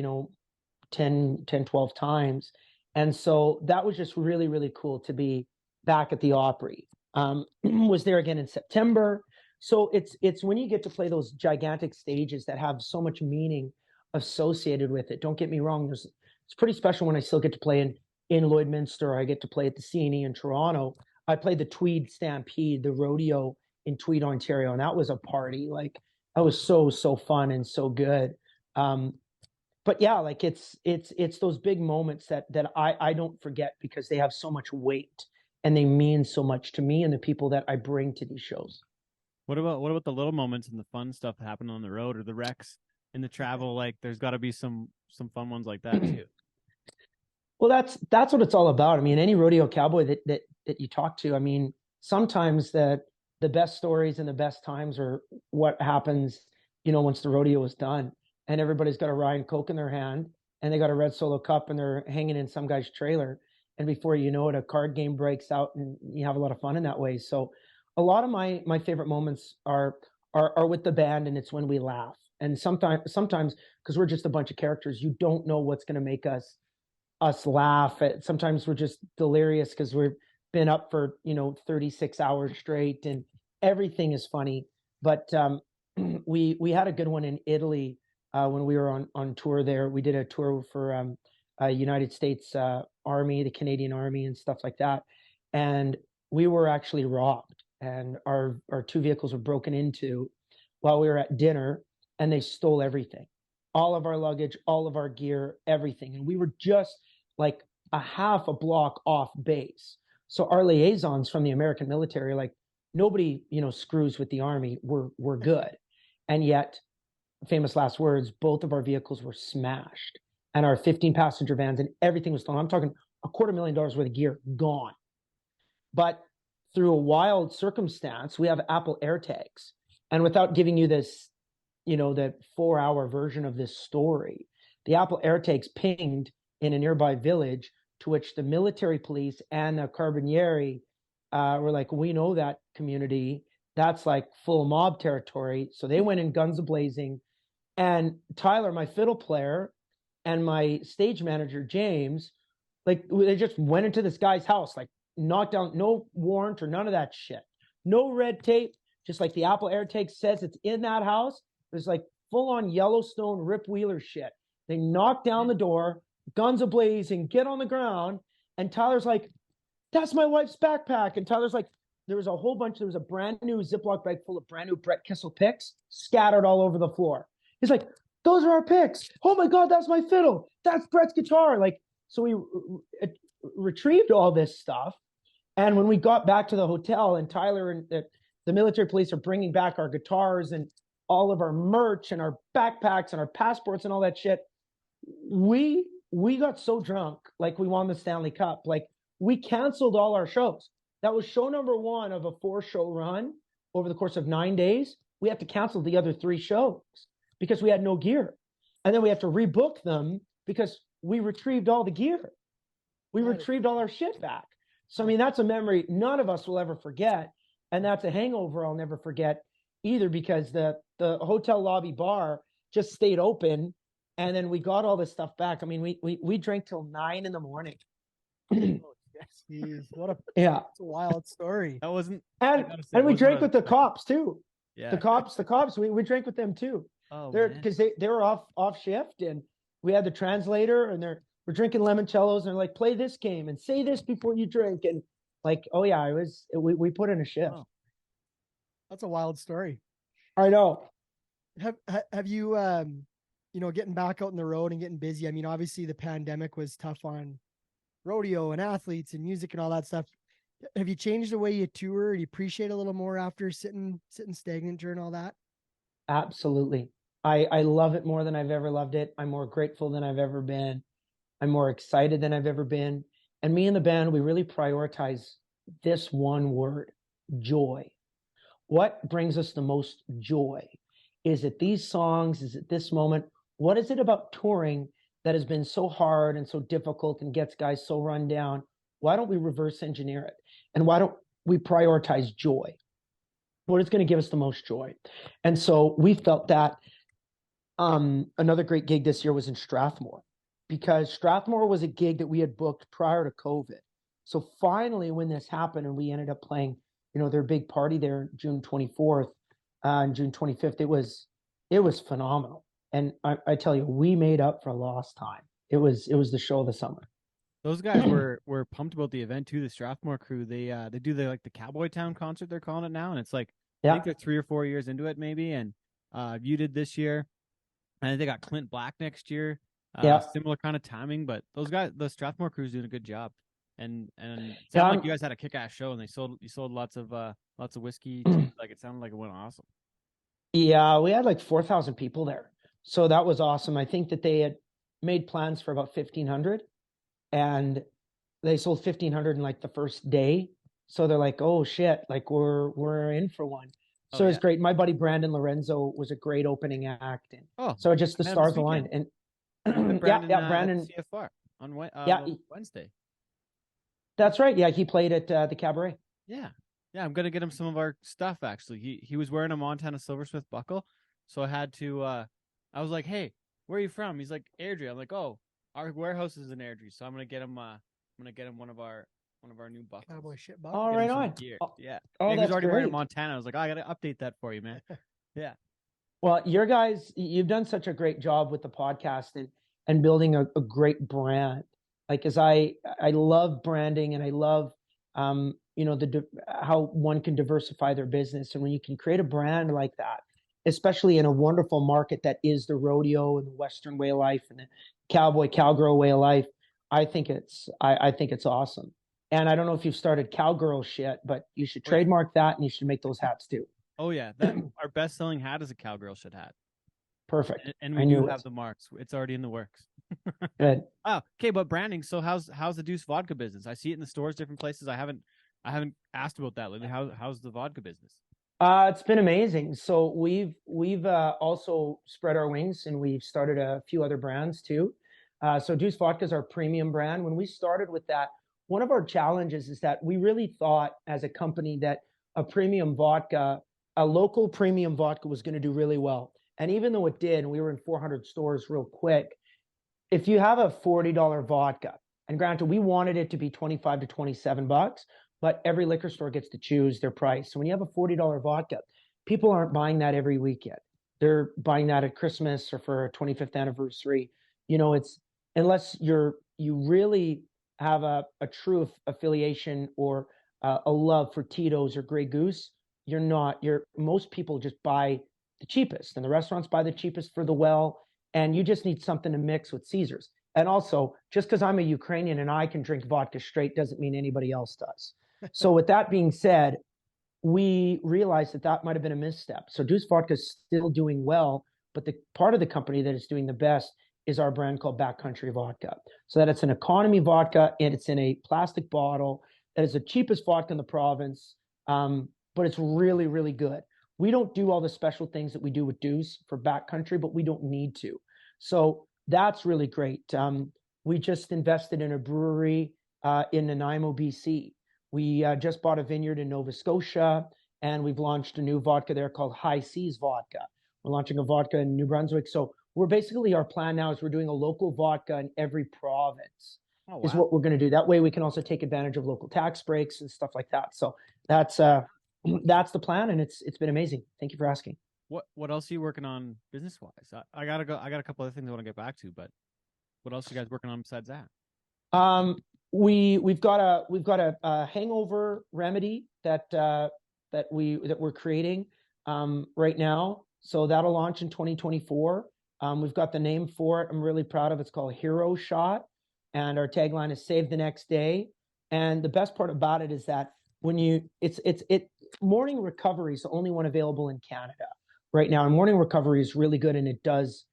10, 12 times, and so that was just really, really cool to be back at the Opry. Was there again in September. So it's when you get to play those gigantic stages that have so much meaning associated with it. Don't get me wrong. It's pretty special when I still get to play in Lloydminster. I get to play at the CNE in Toronto. I played the Tweed Stampede, the rodeo in Tweed, Ontario, and that was a party. Like, that was so fun and so good. But yeah, like it's those big moments that I don't forget because they have so much weight and they mean so much to me and the people that I bring to these shows. What about the little moments and the fun stuff that happen on the road or the wrecks in the travel? Like, there's got to be some fun ones like that too. Well, that's what it's all about. I mean, any rodeo cowboy that you talk to, I mean, sometimes the best stories and the best times are what happens, once the rodeo is done and everybody's got a Ryan Coke in their hand and they got a red Solo cup and they're hanging in some guy's trailer. And before you know it, a card game breaks out and you have a lot of fun in that way. So a lot of my favorite moments are with the band, and it's when we laugh. And sometimes because we're just a bunch of characters, you don't know what's going to make us laugh. Sometimes we're just delirious because we've been up for 36 hours straight and everything is funny. But we had a good one in Italy when we were on tour there. We did a tour for United States Army, the Canadian Army, and stuff like that. And we were actually robbed, and our two vehicles were broken into while we were at dinner, and they stole everything, all of our luggage, all of our gear, everything. And we were just like a half a block off base. So our liaisons from the American military, like, nobody, screws with the Army. We're good. And yet, famous last words, both of our vehicles were smashed and our 15 passenger vans and everything was stolen. I'm talking $250,000 worth of gear gone. But through a wild circumstance, we have Apple AirTags. And without giving you this, the 4-hour version of this story, the Apple AirTags pinged in a nearby village, to which the military police and the Carabinieri were like, we know that community. That's like full mob territory. So they went in guns a-blazing. And Tyler, my fiddle player, and my stage manager, James, like, they just went into this guy's house, like, knocked down, no warrant or none of that shit. No red tape, just like the Apple AirTag says it's in that house. There's like full-on Yellowstone Rip Wheeler shit. They knocked down the door, guns a-blazing, get on the ground, and Tyler's like, that's my wife's backpack. And Tyler's like, there was a brand new Ziploc bag full of brand new Brett Kissel picks scattered all over the floor. He's like, those are our picks. Oh my God, that's my fiddle. That's Brett's guitar. Like, so we retrieved all this stuff. And when we got back to the hotel, and Tyler and the military police are bringing back our guitars and all of our merch and our backpacks and our passports and all that shit, we got so drunk, like we won the Stanley Cup. Like, we canceled all our shows. That was show number 1 of a 4-show run over the course of 9 days. We have to cancel the other 3 shows because we had no gear. And then we have to rebook them because we retrieved all the gear. We retrieved all our shit back. So, I mean, that's a memory none of us will ever forget. And that's a hangover I'll never forget either, because the hotel lobby bar just stayed open. And then we got all this stuff back. I mean, we drank till 9 in the morning. Jeez, what a Yeah. that's a wild story. That wasn't. And we drank with the cops too. Yeah. The cops, we drank with them too. Oh, because they were off shift, and we had the translator, and we're drinking limoncellos, and they're like, play this game and say this before you drink, and like, oh yeah, we put in a shift. Oh. That's a wild story. I know. Have you getting back out on the road and getting busy? I mean, obviously the pandemic was tough on rodeo and athletes and music and all that stuff. Have you changed the way you tour? Do you appreciate a little more after sitting stagnant during all that? Absolutely. I love it more than I've ever loved it. I'm more grateful than I've ever been. I'm more excited than I've ever been. And me and the band, we really prioritize this one word, joy. What brings us the most joy? Is it these songs? Is it this moment? What is it about touring that has been so hard and so difficult and gets guys so run down? Why don't we reverse engineer it? And why don't we prioritize joy? What is going to give us the most joy? And so we felt that another great gig this year was in Strathmore, because Strathmore was a gig that we had booked prior to COVID. So finally, when this happened and we ended up playing, their big party there, June 24th and June 25th, it was phenomenal. And I tell you, we made up for lost time. It was the show of the summer. Those guys were pumped about the event too. The Strathmore crew, they do the Cowboy Town concert, they're calling it now, and it's like, I think they're 3 or 4 years into it maybe. And you did this year, and they got Clint Black next year. Similar kind of timing, but those guys, the Strathmore crew's doing a good job. And it sounded like you guys had a kick-ass show, and you sold lots of whiskey. Like, it sounded like it went awesome. Yeah, we had like 4,000 people there, so that was awesome. I think that they had made plans for about 1,500, and they sold 1,500 in like the first day. So they're like, oh shit, like we're in for one. So it's great. My buddy Brandon Lorenzo was a great opening act, and so just the stars aligned. And Brandon CFR on Wednesday. That's right. Yeah, he played at the Cabaret. Yeah, I'm gonna get him some of our stuff. Actually, he was wearing a Montana Silversmith buckle, so I had to. I was like, "Hey, where are you from?" He's like, "Airdrie." I'm like, "Oh, our warehouse is in Airdrie, so I'm gonna get him. One of our new buckles." Cowboy shit buckle. Oh, right on. Yeah. Oh, he was already great. wearing Montana. I was like, I gotta update that for you, man. Yeah. Well, your guys, you've done such a great job with the podcast and building a great brand. Like, as I love branding, and I love, how one can diversify their business. And when you can create a brand like that, especially in a wonderful market that is the rodeo and the Western way of life and the cowboy, cowgirl way of life, I think it's awesome. And I don't know if you've started cowgirl shit, but you should trademark that, and you should make those hats too. Oh yeah, our best-selling hat is a cowgirl shit hat. Perfect. And we do have the marks. It's already in the works. Good. Oh, okay, but branding. So how's the Deuce vodka business? I see it in the stores, different places. I haven't asked about that lately. How's the vodka business? It's been amazing. So we've also spread our wings, and we've started a few other brands too. So Deuce Vodka is our premium brand. When we started with that, one of our challenges is that we really thought as a company that a local premium vodka was going to do really well. And even though it did, and we were in 400 stores real quick, if you have a $40 vodka, and granted, we wanted it to be $25 to $27, but every liquor store gets to choose their price. So when you have a $40 vodka, people aren't buying that every weekend. They're buying that at Christmas or for a 25th anniversary. It's unless you really have a true affiliation or a love for Tito's or Grey Goose, most people just buy the cheapest, and the restaurants buy the cheapest for the well, and you just need something to mix with Caesars. And also, just because I'm a Ukrainian and I can drink vodka straight doesn't mean anybody else does. So with that being said, we realized that might have been a misstep. So Deuce Vodka is still doing well, but the part of the company that is doing the best is our brand called Backcountry Vodka. So that it's an economy vodka, and it's in a plastic bottle. That is the cheapest vodka in the province, but it's really, really good. We don't do all the special things that we do with Deuce for Backcountry, but we don't need to. So that's really great. We just invested in a brewery in Nanaimo, BC. We just bought a vineyard in Nova Scotia, and we've launched a new vodka there called High Seas Vodka. We're launching a vodka in New Brunswick. So our plan now is we're doing a local vodka in every province. Oh, is wow. what we're going to do. That way we can also take advantage of local tax breaks and stuff like that. So that's the plan, and it's been amazing. Thank you for asking. What else are you working on business wise? I gotta go. I got a couple other things I want to get back to, but what else are you guys working on besides that? We've got a hangover remedy that we're creating right now. So that'll launch in 2024. We've got the name for it. I'm really proud of it. It's called Hero Shot, and our tagline is Save the Next Day. And the best part about it is that morning recovery is the only one available in Canada right now, and morning recovery is really good, and it does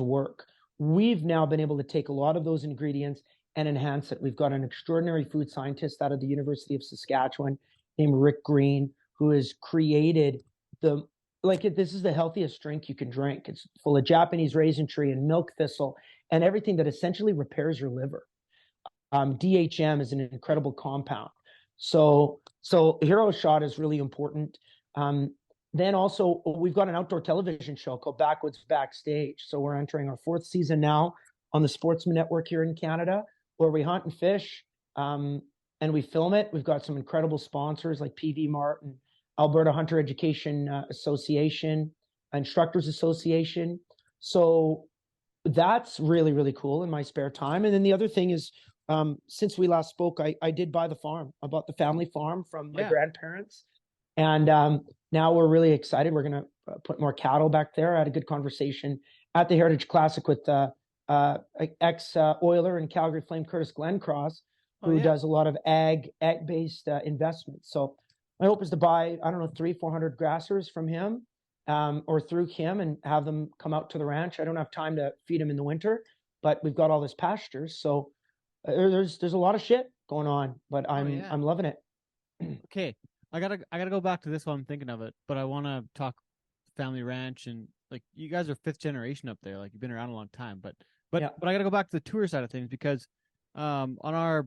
work. We've now been able to take a lot of those ingredients and enhance it. We've got an extraordinary food scientist out of the University of Saskatchewan named Rick Green, who has created this is the healthiest drink you can drink. It's full of Japanese raisin tree and milk thistle and everything that essentially repairs your liver. DHM is an incredible compound. So Hero Shot is really important. Then also we've got an outdoor television show called Backwoods Backstage. So we're entering our 4th season now on the Sportsman Network here in Canada, where we hunt and fish, and we film it. We've got some incredible sponsors like PV Mart and Alberta Hunter Education Association, Instructors Association. So that's really, really cool in my spare time. And then the other thing is, since we last spoke, I did buy the farm. I bought the family farm from my grandparents. And now we're really excited. We're going to put more cattle back there. I had a good conversation at the Heritage Classic with ex-Oiler and Calgary Flame Curtis Glencross, who does a lot of ag-based investments. So my hope is to buy, 300-400 grassers from him or through him and have them come out to the ranch. I don't have time to feed them in the winter, but we've got all this pasture. So there's a lot of shit going on, but I'm loving it. Okay. I gotta go back to this while I'm thinking of it, but I want to talk family ranch, and like you guys are 5th generation up there. Like you've been around a long time, but I gotta go back to the tour side of things because on our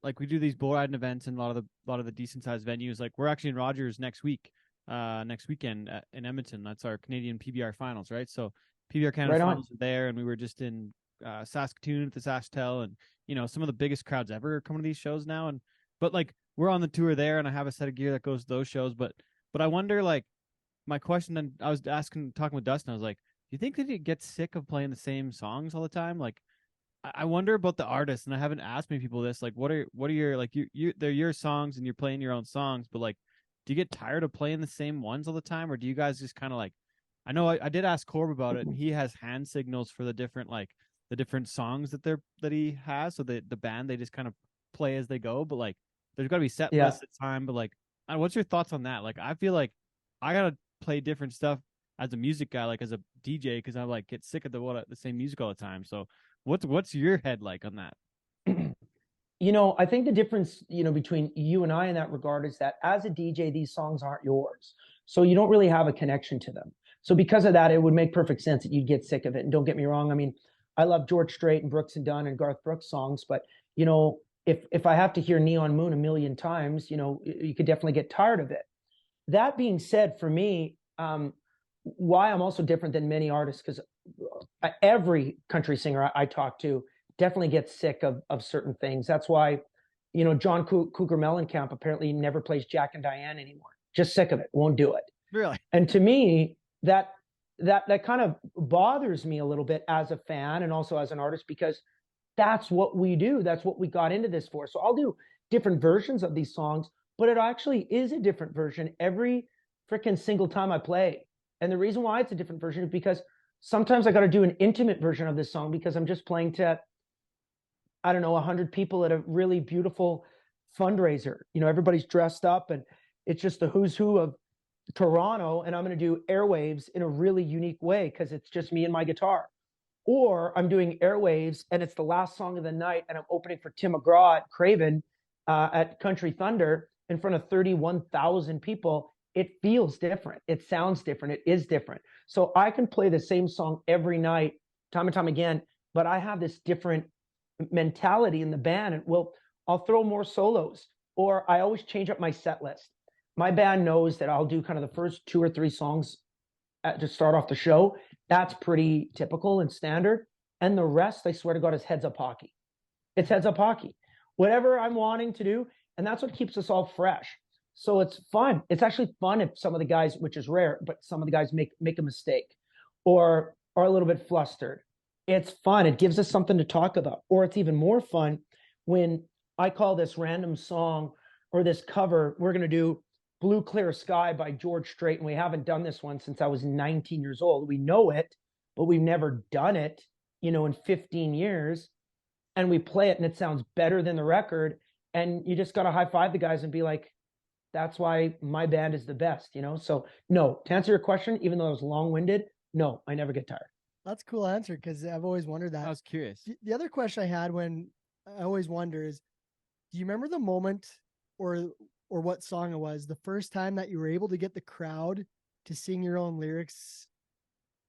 like we do these bull riding events and a lot of the decent sized venues. Like we're actually in Rogers next weekend in Edmonton. That's our Canadian PBR finals, right? So PBR Canada finals are there, and we were just in Saskatoon at the SaskTel, and some of the biggest crowds ever are coming to these shows now. But like we're on the tour there, and I have a set of gear that goes to those shows. But I wonder, like, my question then I was talking with Dustin, I was like, do you think that you get sick of playing the same songs all the time? Like, I wonder about the artists, and I haven't asked many people this. Like, what are your like they're your songs and you're playing your own songs, but like, do you get tired of playing the same ones all the time, or do you guys just kind of like? I know I did ask Corb about it, and he has hand signals for the different songs that he has. So the band, they just kind of play as they go, but like there's got to be set lists at time. But like, what's your thoughts on that? Like, I feel like I gotta play different stuff as a music guy, like as a DJ, because I like get sick of the same music all the time. So what's your head like on that? I think the difference, between you and I in that regard is that as a DJ, these songs aren't yours. So you don't really have a connection to them. So because of that, it would make perfect sense that you'd get sick of it. And don't get me wrong. I mean, I love George Strait and Brooks and Dunn and Garth Brooks songs, but if I have to hear Neon Moon a million times, you could definitely get tired of it. That being said, for me, why I'm also different than many artists, because every country singer I talk to definitely gets sick of certain things. That's why, John Cougar Mellencamp apparently never plays Jack and Diane anymore. Just sick of it. Won't do it. Really? And to me, that kind of bothers me a little bit as a fan and also as an artist, because that's what we do. That's what we got into this for. So I'll do different versions of these songs, but it actually is a different version every freaking single time I play. And the reason why it's a different version is because sometimes I got to do an intimate version of this song because I'm just playing to, 100 people at a really beautiful fundraiser. Everybody's dressed up and it's just the who's who of Toronto. And I'm going to do Airwaves in a really unique way because it's just me and my guitar. Or I'm doing Airwaves and it's the last song of the night and I'm opening for Tim McGraw at Craven at Country Thunder in front of 31,000 people. It feels different. It sounds different. It is different. So I can play the same song every night, time and time again, but I have this different mentality in the band. And I'll throw more solos, or I always change up my set list. My band knows that I'll do kind of the first 2 or 3 songs to start off the show. That's pretty typical and standard. And the rest, I swear to God, is heads up hockey. It's heads up hockey. Whatever I'm wanting to do. And that's what keeps us all fresh. So it's fun. It's actually fun if some of the guys, which is rare, but some of the guys make a mistake or are a little bit flustered. It's fun. It gives us something to talk about. Or it's even more fun when I call this random song or this cover, we're going to do Blue Clear Sky by George Strait. And we haven't done this one since I was 19 years old. We know it, but we've never done it, in 15 years. And we play it and it sounds better than the record. And you just got to high five the guys and be like, that's why my band is the best, So no, to answer your question, even though I was long-winded, no, I never get tired. That's a cool answer because I've always wondered that. I was curious. The other question I had when I always wonder is, do you remember the moment or what song it was, the first time that you were able to get the crowd to sing your own lyrics?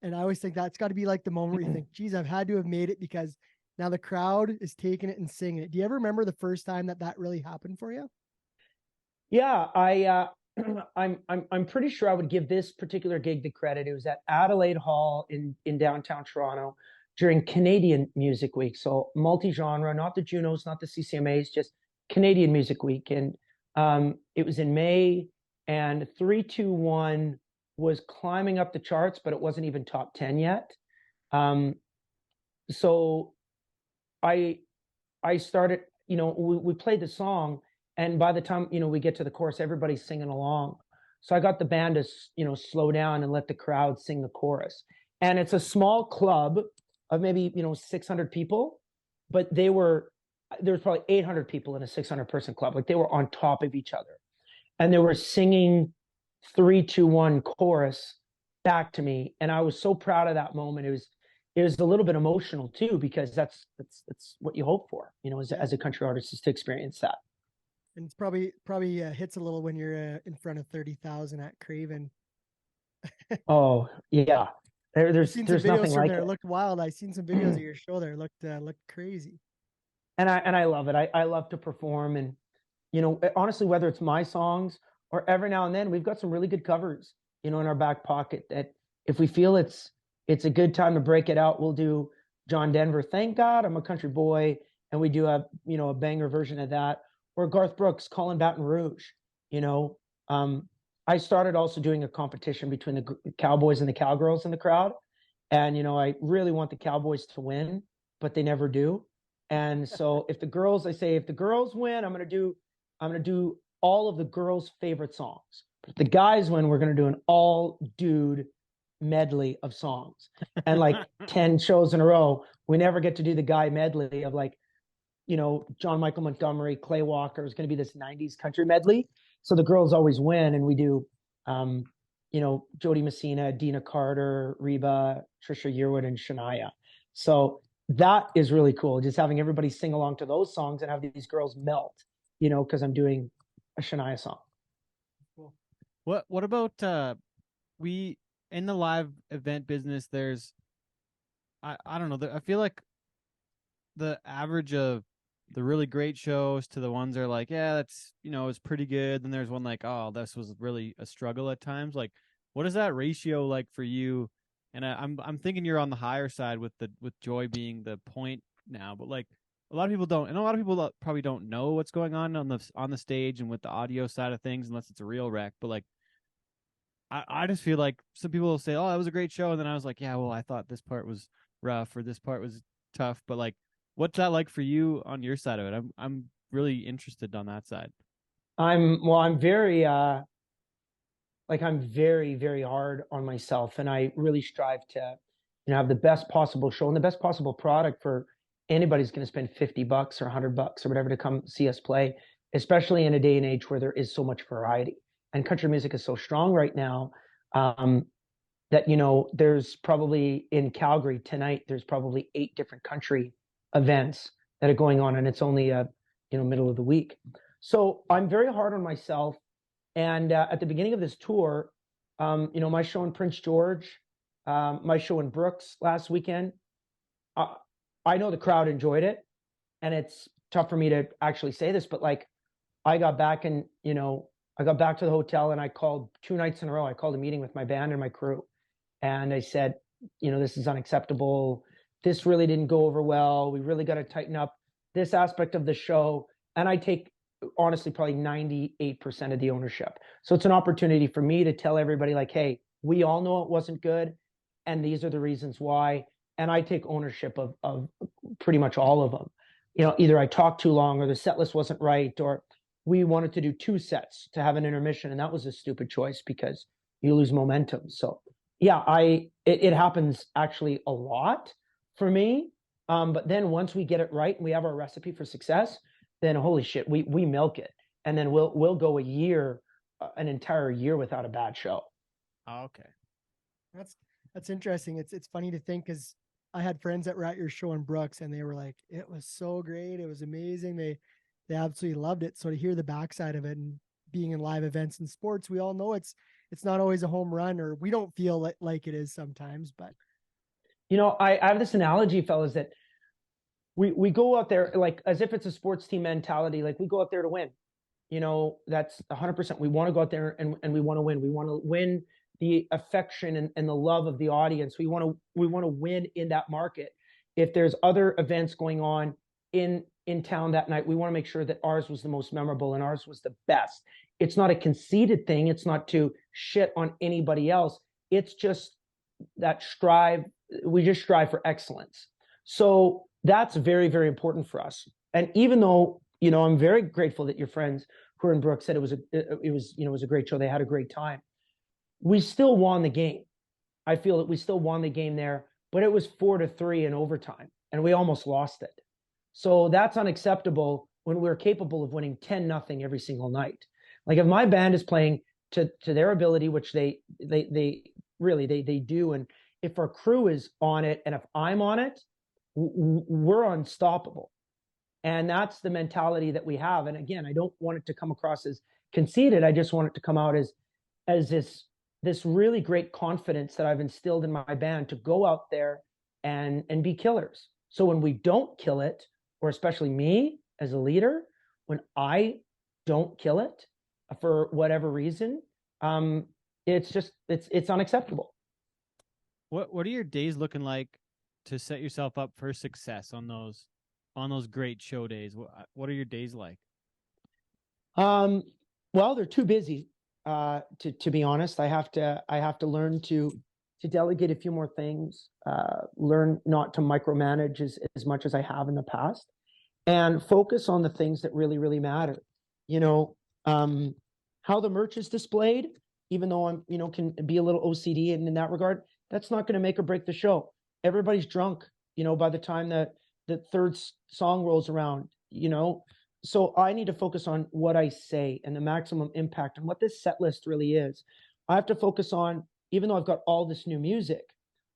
And I always think that's got to be like the moment where you think, geez, I've had to have made it because now the crowd is taking it and singing it. Do you ever remember the first time that really happened for you? Yeah, I'm pretty sure I would give this particular gig the credit. It was at Adelaide Hall in downtown Toronto during Canadian Music Week. So multi-genre, not the Junos, not the CCMAs, just Canadian Music Week. And it was in May, and 321 was climbing up the charts, but it wasn't even top 10 yet. So I started, we played the song, and by the time, we get to the chorus, everybody's singing along. So I got the band to, slow down and let the crowd sing the chorus. And it's a small club of maybe, 600 people, but there was probably 800 people in a 600 person club. Like, they were on top of each other, and they were singing 3-2-1 chorus back to me. And I was so proud of that moment. It was a little bit emotional too, because that's what you hope for, as a country artist, is to experience that. And it's probably hits a little when you're in front of 30,000 at Craven. Oh yeah, there's nothing like it. It looked wild. I seen some videos of your show there. It looked crazy. And I love it. I love to perform, and honestly, whether it's my songs or every now and then, we've got some really good covers, in our back pocket, that if we feel it's a good time to break it out, we'll do John Denver, Thank God I'm a Country Boy, and we do a banger version of that. Or Garth Brooks, Callin' Baton Rouge. I started also doing a competition between the Cowboys and the Cowgirls in the crowd. And, I really want the Cowboys to win, but they never do. And so if the girls win, I'm going to do all of the girls' favorite songs. But if the guys win, we're going to do an all dude medley of songs. And like 10 shows in a row, we never get to do the guy medley of like, John Michael Montgomery, Clay Walker. Is going to be this 90s country medley. So the girls always win. And we do, Jody Messina, Dina Carter, Reba, Trisha Yearwood, and Shania. So that is really cool. Just having everybody sing along to those songs and have these girls melt, because I'm doing a Shania song. Cool. What about, we, in the live event business, there's, I don't know. I feel like the average of the really great shows to the ones that are like, yeah, that's, it's pretty good. Then there's one like, oh, this was really a struggle at times. Like, what is that ratio like for you? And I'm thinking you're on the higher side with Joy being the point now, but like a lot of people don't, and a lot of people probably don't know what's going on the stage and with the audio side of things, unless it's a real wreck. But like, I just feel like some people will say, oh, that was a great show. And then I was like, yeah, well, I thought this part was rough or this part was tough. But like, what's that like for you on your side of it? I'm really interested on that side. I'm very, I'm very, very hard on myself, and I really strive to, have the best possible show and the best possible product for anybody's going to spend $50 or $100 or whatever to come see us play, especially in a day and age where there is so much variety and country music is so strong right now. That, there's probably in Calgary tonight, there's probably 8 different country events that are going on, and it's only middle of the week. So I'm very hard on myself. And at the beginning of this tour, my show in Prince George, my show in Brooks last weekend, I know the crowd enjoyed it, and it's tough for me to actually say this, but like, I got back and I got back to the hotel, and I called 2 nights in a row. I called a meeting with my band and my crew, and I said, this is unacceptable. this really didn't go over well. We really got to tighten up this aspect of the show. And I take, honestly, probably 98% of the ownership. So it's an opportunity for me to tell everybody, like, hey, we all know it wasn't good, and these are the reasons why. And I take ownership of pretty much all of them. You know, either I talked too long, or the set list wasn't right, or we wanted to do 2 sets to have an intermission, and that was a stupid choice because you lose momentum. So yeah, it happens actually a lot for me. But then once we get it right and we have our recipe for success, then holy shit, we milk it, and then we'll go a year, an entire year without a bad show. Oh, okay. That's interesting. It's funny to think, because I had friends that were at your show in Brooks, and they were like, it was so great, it was amazing. They absolutely loved it. So to hear the backside of it, and being in live events and sports, we all know it's not always a home run, or we don't feel like it is sometimes. But you know, I have this analogy, fellas, that we go out there like as if it's a sports team mentality. Like, we go out there to win. You know, that's 100%. We want to go out there and we want to win. We want to win the affection and the love of the audience. We want to win in that market. If there's other events going on in town that night, we want to make sure that ours was the most memorable and ours was the best. It's not a conceited thing. It's not to shit on anybody else. It's just that we just strive for excellence. So that's very, very important for us. And even though, you know, I'm very grateful that your friends who are in Brooks said it was a great show. They had a great time. We still won the game. I feel that we still won the game there, but it was 4-3 in overtime, and we almost lost it. So that's unacceptable when we're capable of winning 10-0 every single night. Like, if my band is playing to their ability, which they do, and if our crew is on it, and if I'm on it, we're unstoppable. And that's the mentality that we have. And again, I don't want it to come across as conceited. I just want it to come out as this really great confidence that I've instilled in my band to go out there and be killers. So when we don't kill it, or especially me as a leader, when I don't kill it for whatever reason, it's unacceptable. What are your days looking like to set yourself up for success on those great show days? What are your days like? Well, they're too busy. To be honest, I have to learn to delegate a few more things, learn not to micromanage as much as I have in the past, and focus on the things that really, really matter. You know, how the merch is displayed, even though I'm, you know, can be a little OCD in that regard, that's not going to make or break the show. Everybody's drunk, you know, by the time the third song rolls around, you know. So I need to focus on what I say and the maximum impact and what this set list really is. I have to focus on, even though I've got all this new music,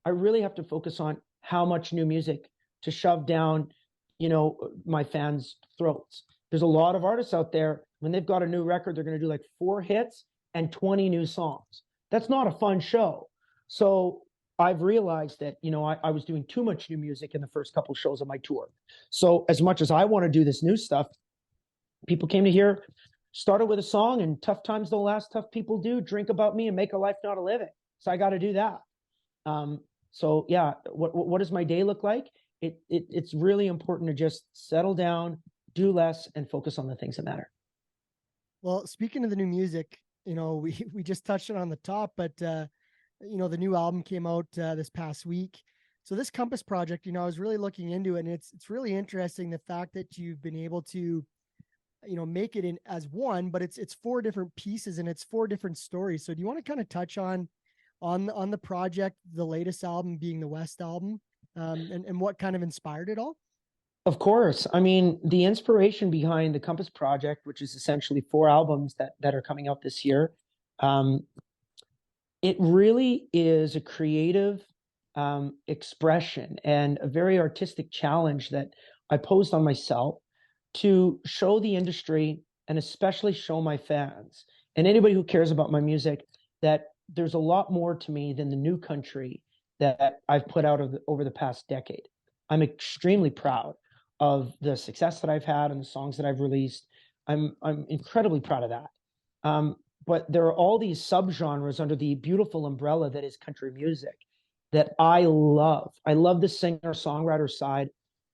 I really have to focus on how much new music to shove down, you know, my fans' throats. There's a lot of artists out there, when they've got a new record, they're going to do like 4 hits and 20 new songs. That's not a fun show. So I've realized that, you know, I was doing too much new music in the first couple of shows of my tour. So as much as I want to do this new stuff, people came to hear, started with a song, and tough times don't last, tough people do, drink about me and make a life not a living. So I got to do that. So yeah, what does my day look like? It's really important to just settle down, do less, and focus on the things that matter. Well, speaking of the new music, you know, we just touched on the top, but you know, the new album came out this past week. So this Compass project, you know, I was really looking into it, and it's really interesting, the fact that you've been able to, you know, make it in as one, but it's 4 different pieces and it's 4 different stories. So do you want to kind of touch on the project, the latest album being the West album, and what kind of inspired it all? Of course. I mean, the inspiration behind the Compass project, which is essentially 4 albums that are coming out this year, it really is a creative expression and a very artistic challenge that I posed on myself to show the industry, and especially show my fans and anybody who cares about my music, that there's a lot more to me than the new country that I've put out over the past decade. I'm extremely proud of the success that I've had and the songs that I've released. I'm incredibly proud of that. But there are all these subgenres under the beautiful umbrella that is country music. that I love. I love the singer-songwriter side,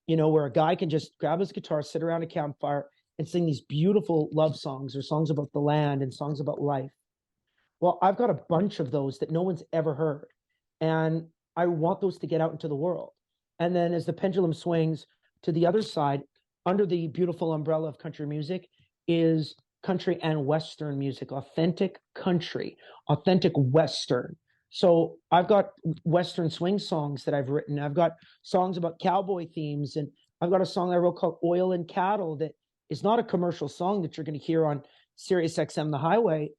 where a guy can just grab his guitar, sit around a campfire, and sing these beautiful love songs or songs about the land and songs about life. Well, I've got a bunch of those that no one's ever heard. And I want those to get out into the world. And then as the pendulum swings to the other side, under the beautiful umbrella of country music is country and Western music, authentic country, authentic Western. So I've got Western swing songs that I've written. I've got songs about cowboy themes. And I've got a song I wrote called Oil and Cattle that is not a commercial song that you're going to hear on Sirius XM, the highway,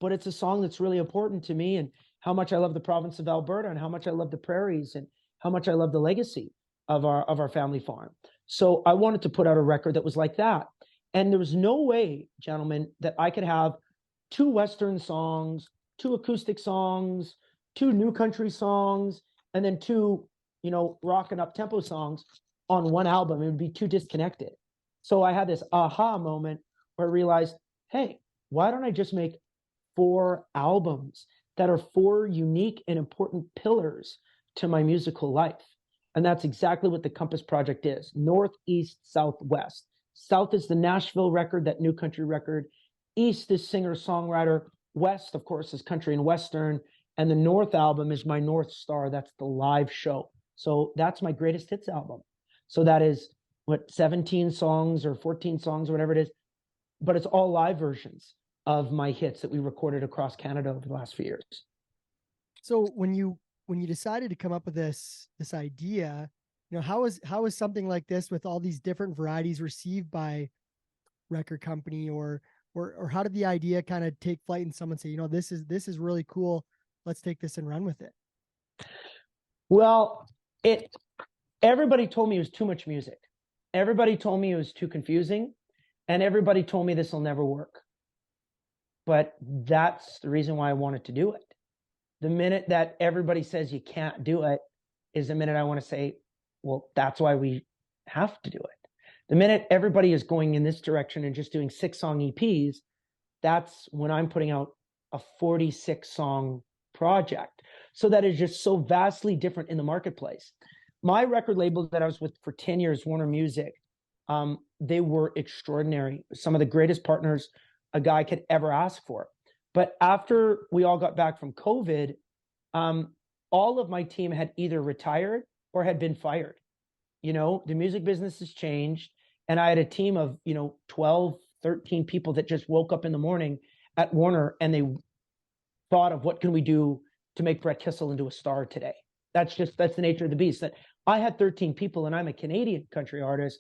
but it's a song that's really important to me and how much I love the province of Alberta and how much I love the prairies and how much I love the legacy of our family farm. So I wanted to put out a record that was like that. And there was no way, gentlemen, that I could have 2 Western songs, 2 acoustic songs, 2 new country songs, and then 2, rock and up-tempo songs on one album. It would be too disconnected. So I had this aha moment where I realized, hey, why don't I just make 4 albums that are 4 unique and important pillars to my musical life? And that's exactly what the Compass Project is. North, East, South, West. South is the Nashville record, that new country record. East is singer-songwriter. West, of course, is country and Western. And the North album is my North Star. That's the live show. So that's my greatest hits album. So that is, 17 songs or 14 songs or whatever it is. But it's all live versions of my hits that we recorded across Canada over the last few years. So when you decided to come up with this idea, how is something like this with all these different varieties received by record company, or how did the idea kind of take flight and someone say, this is really cool, let's take this and run with it? Well, everybody told me it was too much music. Everybody told me it was too confusing, and everybody told me this will never work. But that's the reason why I wanted to do it. The minute that everybody says you can't do it is the minute I want to say, well, that's why we have to do it. The minute everybody is going in this direction and just doing 6-song EPs, that's when I'm putting out a 46-song project. So that is just so vastly different in the marketplace. My record label that I was with for 10 years, Warner Music, they were extraordinary. Some of the greatest partners a guy could ever ask for. But after we all got back from COVID, all of my team had either retired or had been fired. The music business has changed. And I had a team of, 12, 13 people that just woke up in the morning at Warner and they thought of what can we do to make Brett Kissel into a star today. That's the nature of the beast. That I had 13 people and I'm a Canadian country artist.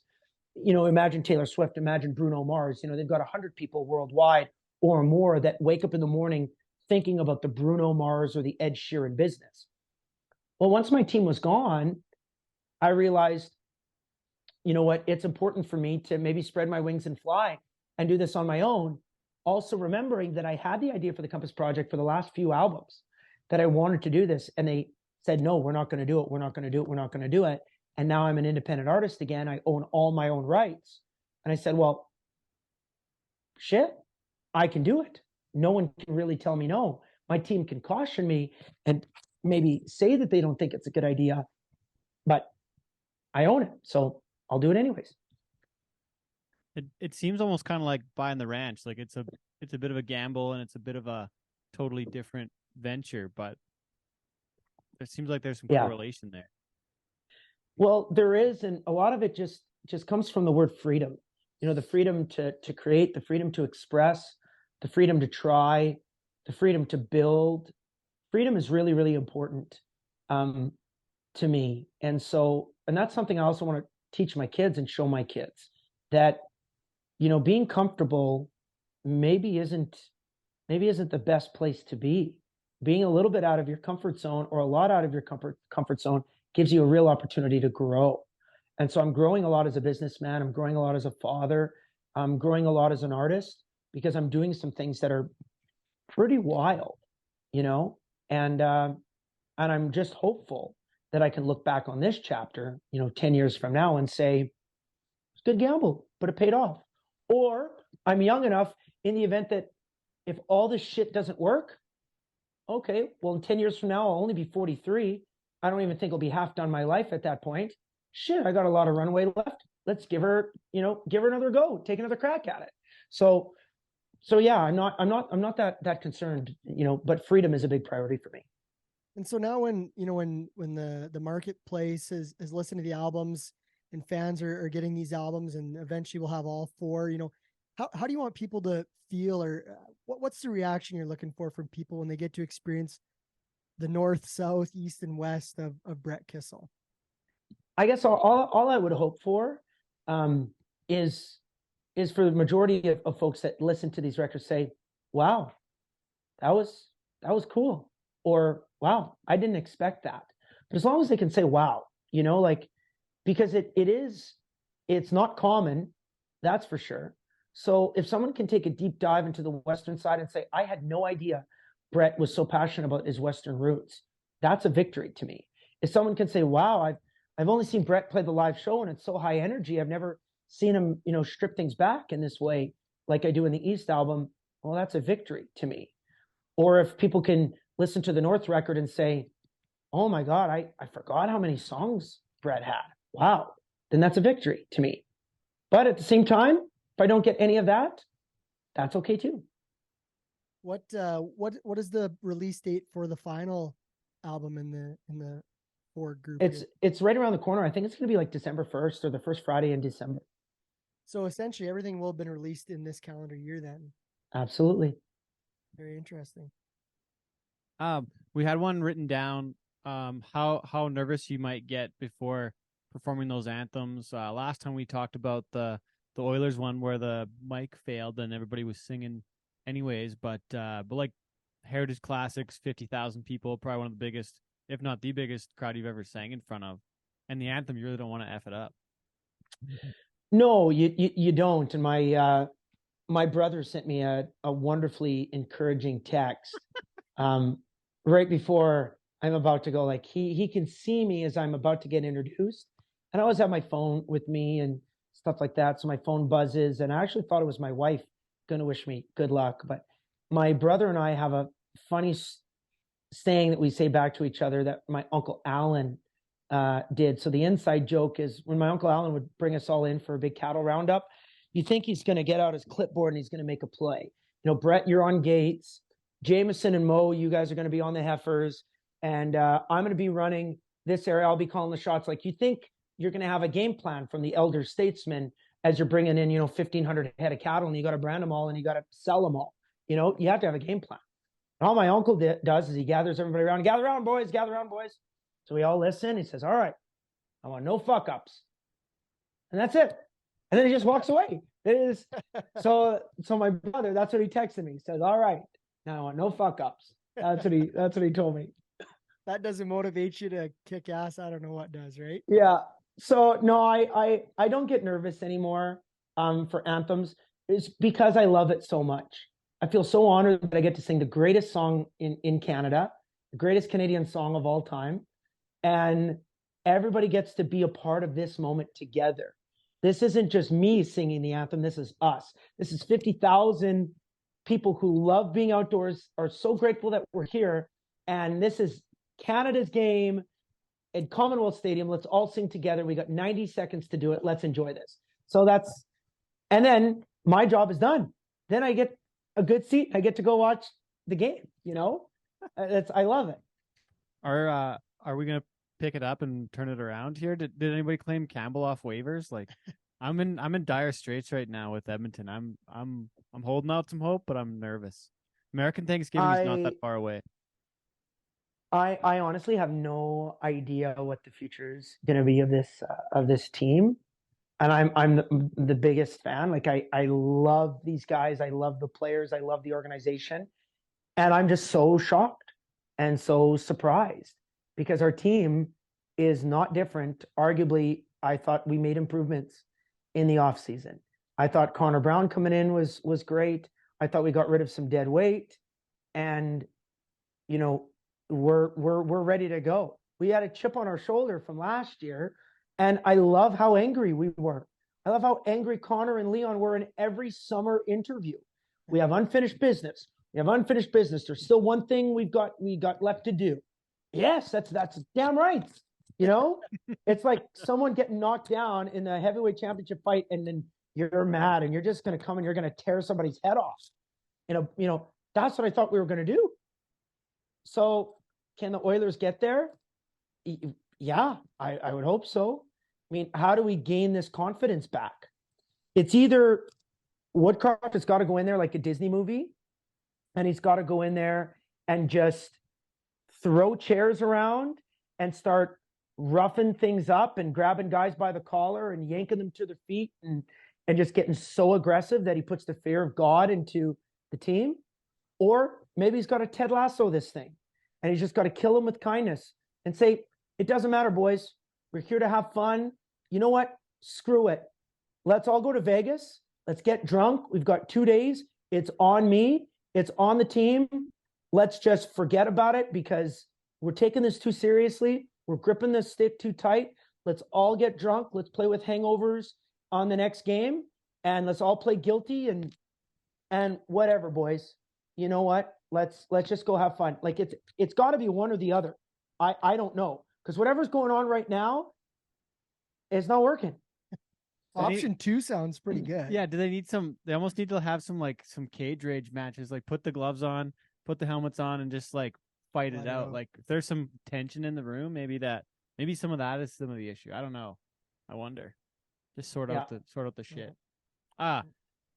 Imagine Taylor Swift, imagine Bruno Mars. They've got 100 people worldwide or more that wake up in the morning thinking about the Bruno Mars or the Ed Sheeran business. Well, once my team was gone, I realized, what, it's important for me to maybe spread my wings and fly and do this on my own. Also remembering that I had the idea for the Compass Project for the last few albums, that I wanted to do this. And they said, no, we're not going to do it. We're not going to do it. We're not going to do it. And now I'm an independent artist again. I own all my own rights. And I said, well, shit, I can do it. No one can really tell me no. My team can caution me and maybe say that they don't think it's a good idea, but I own it. So I'll do it anyways. It seems almost kind of like buying the ranch. Like it's a bit of a gamble and it's a bit of a totally different venture, but it seems like there's some correlation there. Well, there is, and a lot of it just comes from the word freedom. The freedom to create, the freedom to express, the freedom to try, the freedom to build. Freedom is really, really important to me. And that's something I also want to teach my kids and show my kids, that, being comfortable maybe isn't the best place to be. Being a little bit out of your comfort zone or a lot out of your comfort zone gives you a real opportunity to grow. And so I'm growing a lot as a businessman. I'm growing a lot as a father. I'm growing a lot as an artist because I'm doing some things that are pretty wild, and I'm just hopeful that I can look back on this chapter, 10 years from now and say, it's a good gamble, but it paid off. Or I'm young enough in the event that if all this shit doesn't work, okay, well, in 10 years from now, I'll only be 43. I don't even think it'll be half done my life at that point. Shit, I got a lot of runway left. Let's give her another go, take another crack at it. So yeah, I'm not that concerned, but freedom is a big priority for me. And so now when the marketplace is listening to the albums and fans are getting these albums and eventually we'll have all four, how do you want people to feel, or what's the reaction you're looking for from people when they get to experience the north, south, east, and west of Brett Kissel? I guess all I would hope for is for the majority of folks that listen to these records say, wow, that was cool. Or, wow, I didn't expect that. But as long as they can say, wow, because it's not common, that's for sure. So if someone can take a deep dive into the Western side and say, I had no idea Brett was so passionate about his Western roots, that's a victory to me. If someone can say, wow, I've only seen Brett play the live show and it's so high energy, I've never seen him, strip things back in this way like I do in the East album, well, that's a victory to me. Or if people can listen to the North record and say, oh my God, I forgot how many songs Brett had. Wow. Then that's a victory to me. But at the same time, if I don't get any of that, that's okay too. What is the release date for the final album in the Ford group? It's right around the corner. I think it's going to be like December 1st or the first Friday in December. So essentially everything will have been released in this calendar year then. Absolutely. Very interesting. We had one written down, how nervous you might get before performing those anthems. Last time we talked about the Oilers one where the mic failed and everybody was singing anyways, but like Heritage Classics, 50,000 people, probably one of the biggest, if not the biggest crowd you've ever sang in front of. And the anthem, you really don't want to F it up. No, you don't. And my brother sent me a wonderfully encouraging text right before I'm about to go. Like he can see me as I'm about to get introduced. And I always have my phone with me and stuff like that. So my phone buzzes. And I actually thought it was my wife going to wish me good luck. But my brother and I have a funny saying that we say back to each other that my Uncle Alan did. So the inside joke is when my Uncle Alan would bring us all in for a big cattle roundup, you think he's going to get out his clipboard and he's going to make a play. Brett, you're on Gates. Jameson and Mo, you guys are going to be on the heifers. And I'm going to be running this area. I'll be calling the shots. Like, you think you're going to have a game plan from the elder statesman as you're bringing in, 1,500 head of cattle and you got to brand them all and you got to sell them all. You have to have a game plan. And all my uncle does is he gathers everybody around. Gather around, boys. Gather around, boys. So we all listen. He says, all right, I want no fuck ups. And that's it. And then he just walks away. It is so my brother, that's what he texted me. He says, all right, now I want no fuck ups. That's what he told me. That doesn't motivate you to kick ass. I don't know what does, right? Yeah. So no, I don't get nervous anymore for anthems. It's because I love it so much. I feel so honored that I get to sing the greatest song in Canada, the greatest Canadian song of all time. And everybody gets to be a part of this moment together. This isn't just me singing the anthem. This is us. This is 50,000 people who love being outdoors, are so grateful that we're here. And this is Canada's game at Commonwealth Stadium. Let's all sing together. We got 90 seconds to do it. Let's enjoy this. And then my job is done. Then I get a good seat. I get to go watch the game. I love it. Are we gonna pick it up and turn it around here? Did anybody claim Campbell off waivers? Like, I'm in dire straits right now with Edmonton. I'm holding out some hope, but I'm nervous. American Thanksgiving is not that far away. I honestly have no idea what the future is going to be of this team, and I'm the biggest fan. Like I love these guys. I love the players. I love the organization, and I'm just so shocked and so surprised because our team is not different. Arguably, I thought we made improvements in the offseason. I thought Connor Brown coming in was great. I thought we got rid of some dead weight, and we're ready to go. We had a chip on our shoulder from last year, and I love how angry we were. I love how angry Connor and Leon were in every summer interview. We have unfinished business. There's still one thing we got left to do. Yes, that's damn right. You know, it's like someone getting knocked down in a heavyweight championship fight, and then you're mad, and you're just going to come and you're going to tear somebody's head off. That's what I thought we were going to do. So, can the Oilers get there? Yeah, I would hope so. I mean, how do we gain this confidence back? It's either Woodcroft has got to go in there like a Disney movie, and he's got to go in there and just throw chairs around and start roughing things up and grabbing guys by the collar and yanking them to their feet and just getting so aggressive that he puts the fear of God into the team. Or maybe he's got to Ted Lasso this thing, and he's just got to kill him with kindness and say, it doesn't matter, boys. We're here to have fun. You know what? Screw it. Let's all go to Vegas. Let's get drunk. We've got 2 days. It's on me. It's on the team. Let's just forget about it because we're taking this too seriously. We're gripping this stick too tight. Let's all get drunk. Let's play with hangovers on the next game, and let's all play guilty and whatever, boys. You know what? Let's just go have fun. Like it's got to be one or the other. I don't know, because whatever's going on right now, it's not working. Option 2 sounds pretty good. Yeah. Do they need they almost need to have some cage rage matches, like put the gloves on, put the helmets on, and just like fight it out. Like if there's some tension in the room, maybe some of that is some of the issue. I don't know. I wonder. Just sort out the shit. I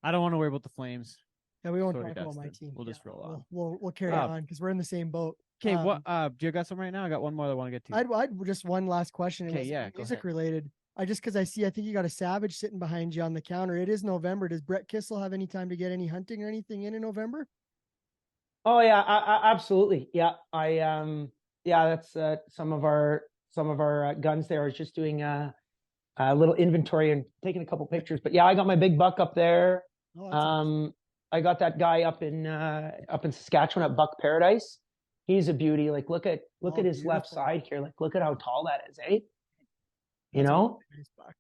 don't want to worry about the Flames. Yeah, we won't talk about my team. We'll just roll on. We'll carry on because we're in the same boat. Okay, what do you got some right now? I got one more that I want to get to. I'd just one last question. Okay, yeah, music related. Because I think you got a Savage sitting behind you on the counter. It is November. Does Brett Kissel have any time to get any hunting or anything in November? Oh yeah, I absolutely. Yeah, that's some of our guns there. I was just doing a little inventory and taking a couple pictures. But yeah, I got my big buck up there. Oh, awesome. I got that guy up in Saskatchewan at Buck Paradise. He's a beauty. Like look at his beautiful. left side here. Like look at how tall that is, eh? You That's know? a nice buck.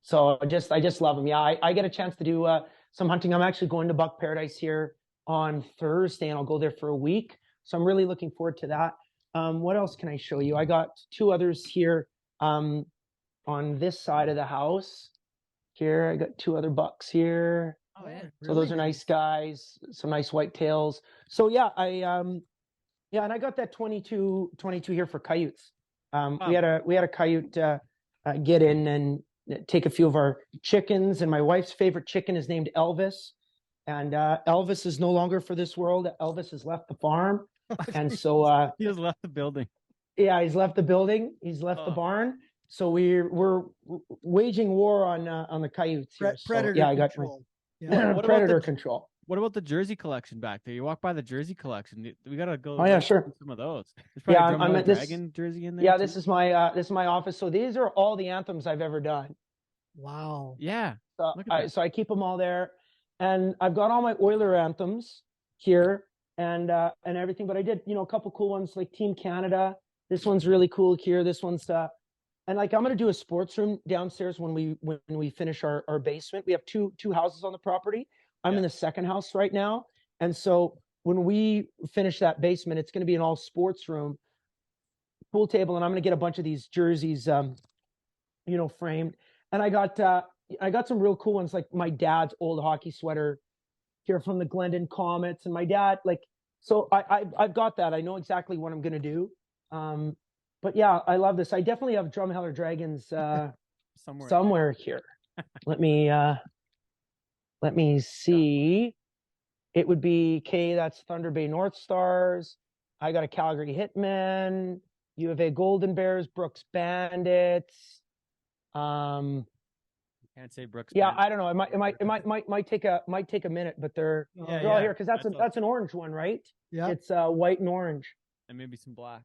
So I just love him. Yeah, I get a chance to do some hunting. I'm actually going to Buck Paradise here on Thursday, and I'll go there for a week. So I'm really looking forward to that. What else can I show you? I got 2 others here on this side of the house. Here, I got 2 other bucks here. Oh yeah. So those are nice guys, some nice whitetails. So yeah, and I got that 22 here for coyotes. We had a coyote get in and take a few of our chickens, and my wife's favorite chicken is named Elvis. And Elvis is no longer for this world. Elvis has left the farm. And so he has left the building. Yeah, he's left the building. He's left the barn. So we're waging war on the coyotes here. Predator so, yeah, I got control. predator control. What about the jersey collection back there? You walk by the jersey collection. We gotta go. Oh yeah, sure. Some of those. There's probably I'm at this Dragon jersey in there. Yeah, too. this is my office. So these are all the anthems I've ever done. Wow. Yeah. So I keep them all there, and I've got all my Oiler anthems here and everything. But I did a couple cool ones like Team Canada. This one's really cool here. This one's and like I'm gonna do a sports room downstairs when we finish our basement. We have two houses on the property. I'm in the second house right now. And so when we finish that basement, it's going to be an all sports room, pool table. And I'm going to get a bunch of these jerseys, framed. And I got some real cool ones, like my dad's old hockey sweater here from the Glendon Comets. And my dad, so I've got that. I know exactly what I'm going to do. But yeah, I love this. I definitely have Drumheller Dragons somewhere here. Let me see. It would be that's Thunder Bay North Stars. I got a Calgary Hitmen, U of A Golden Bears, Brooks Bandits. Can't say Brooks. Yeah, Bandits. I don't know. It might take a minute, but they're all here because that's an orange one, right? Yeah, it's white and orange, and maybe some black,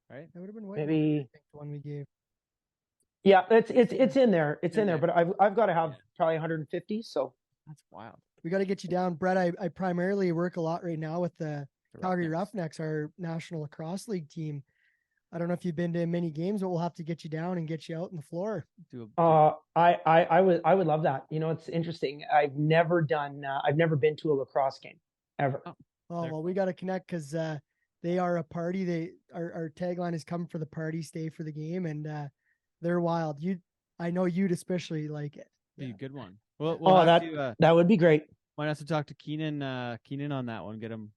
right? That would have been white. Maybe I think the one we gave. Yeah, it's in there. It's in there, but I've got to have probably 150. So that's wild. We got to get you down, Brett. I primarily work a lot right now with the Calgary Roughnecks, our National Lacrosse League team. I don't know if you've been to many games, but we'll have to get you down and get you out on the floor. I would love that. It's interesting. I've never been to a lacrosse game ever. Oh well, we got to connect because the they are a party. Our tagline is "Come for the party, stay for the game," and they're wild. I know you'd especially like it. Be a good one. We'll that would be great. Might have to talk to Keenan on that one. Get him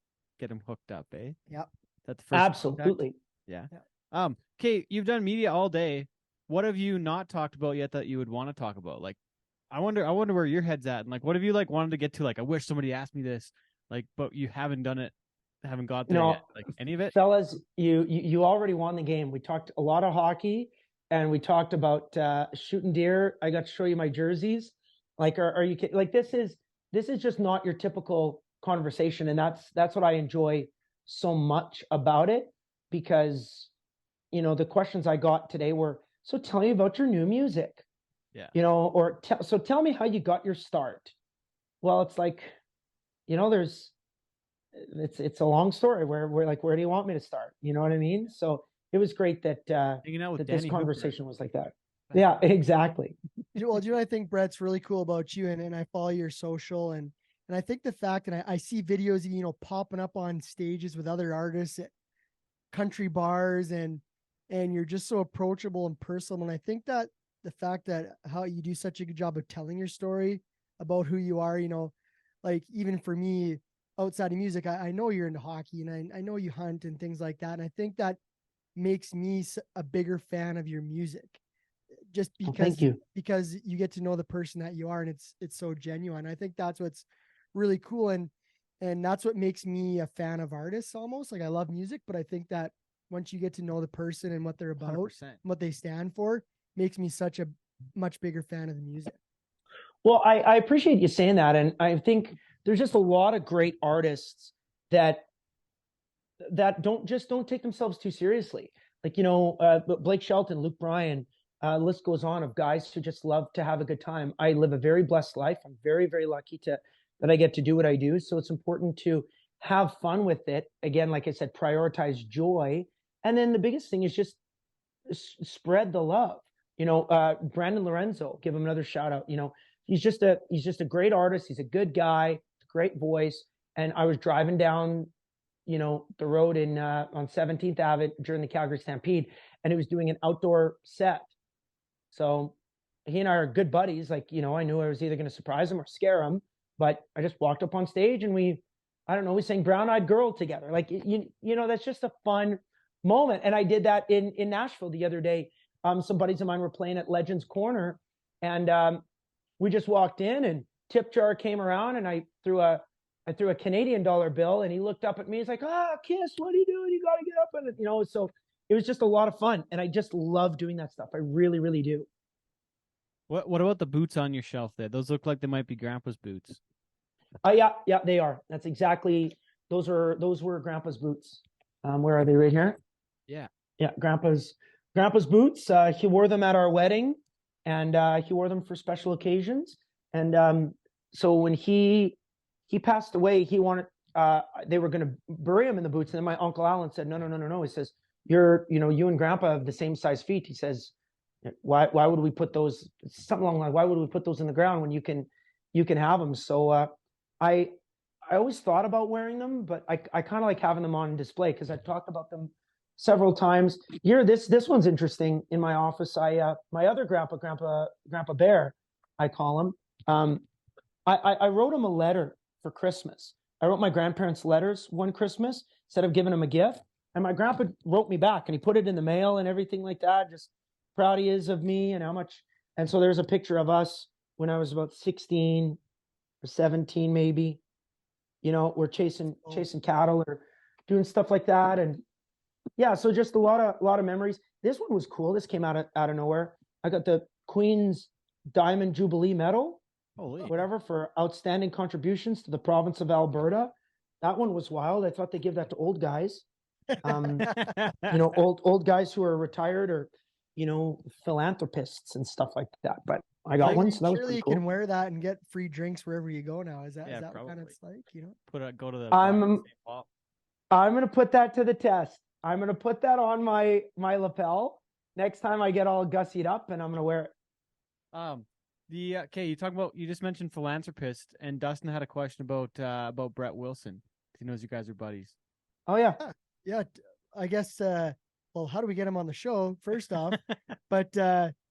hooked up, eh? Yep. That's the first Absolutely. contact? Yeah. Okay, you've done media all day. What have you not talked about yet that you would want to talk about? Like, I wonder where your head's at, and like, what have you like wanted to get to? Like, I wish somebody asked me this, like, but you haven't done it, haven't got there yet. Like, any of it? Fellas, you already won the game. We talked a lot of hockey, and we talked about shooting deer. I got to show you my jerseys. Like, are you kidding? Like, this is just not your typical conversation, and that's what I enjoy so much about it, because the questions I got today were, so tell me about your new music. Yeah. Or tell me how you got your start. Well, it's like, it's a long story where do you want me to start? You know what I mean? So it was great that hanging out with this Danny conversation Hooper was like that. Yeah, exactly. Well, do you know what I think, Brett's really cool about you, and I follow your social, and I think the fact, and I see videos of popping up on stages with other artists at country bars, and you're just so approachable and personal. And I think that the fact that how you do such a good job of telling your story about who you are, like even for me outside of music, I know you're into hockey, and I know you hunt and things like that. And I think that makes me a bigger fan of your music, just because you get to know the person that you are, and it's so genuine. I think that's what's really cool. And that's what makes me a fan of artists almost. Like, I love music, but I think that once you get to know the person and what they're about, 100%. what they stand for, makes me such a much bigger fan of the music. Well, I appreciate you saying that. And I think there's just a lot of great artists that don't take themselves too seriously. Like, Blake Shelton, Luke Bryan, list goes on of guys who just love to have a good time. I live a very blessed life. I'm very, very lucky that I get to do what I do. So it's important to have fun with it. Again, like I said, prioritize joy. And then the biggest thing is just spread the love. Brandon Lorenzo, give him another shout out. He's just a great artist. He's a good guy, great voice. And I was driving down, the road on 17th Ave during the Calgary Stampede, and he was doing an outdoor set. So he and I are good buddies. Like, I knew I was either going to surprise him or scare him, but I just walked up on stage and we sang Brown Eyed Girl together. Like, that's just a fun moment. And I did that in Nashville the other day. Some buddies of mine were playing at Legends Corner, and we just walked in, and tip jar came around, and I threw a Canadian dollar bill, and he looked up at me. He's like, Kiss, what are you doing? You got to get up. And, so it was just a lot of fun. And I just love doing that stuff. I really, really do. What about the boots on your shelf there? Those look like they might be Grandpa's boots. Yeah, they are. That's exactly, those were Grandpa's boots. Where are they? Right here? Yeah. Yeah. Grandpa's boots. He wore them at our wedding, and he wore them for special occasions. And so when he passed away, he wanted, they were going to bury him in the boots. And then my Uncle Alan said, no. He says, you and Grandpa have the same size feet. He says, why would we put those, something along the line, why would we put those in the ground when you can have them? So I always thought about wearing them, but I kind of like having them on display, because I've talked about them several times. Here, this one's interesting. In my office, my other Grandpa Bear, I call him. I wrote him a letter for Christmas. I wrote my grandparents letters one Christmas instead of giving him a gift, and my grandpa wrote me back, and he put it in the mail and everything like that. Just proud he is of me and how much. And so there's a picture of us when I was about 16 or 17, maybe. We're chasing cattle or doing stuff like that. And yeah, so just a lot of memories. This one was cool. This came out of nowhere. I got the Queen's Diamond Jubilee Medal, whatever, for outstanding contributions to the province of Alberta. That one was wild. I thought they give that to old guys, old guys who are retired or, philanthropists and stuff like that. But I got one, so that was pretty cool. You can wear that and get free drinks wherever you go now. Is that what kind of it's like? Go to the. I'm going to put that to the test. I'm going to put that on my lapel next time I get all gussied up, and I'm going to wear it. You just mentioned philanthropist, and Dustin had a question about Brett Wilson. He knows you guys are buddies. Oh yeah. Yeah, I guess. Well, how do we get him on the show? First off, but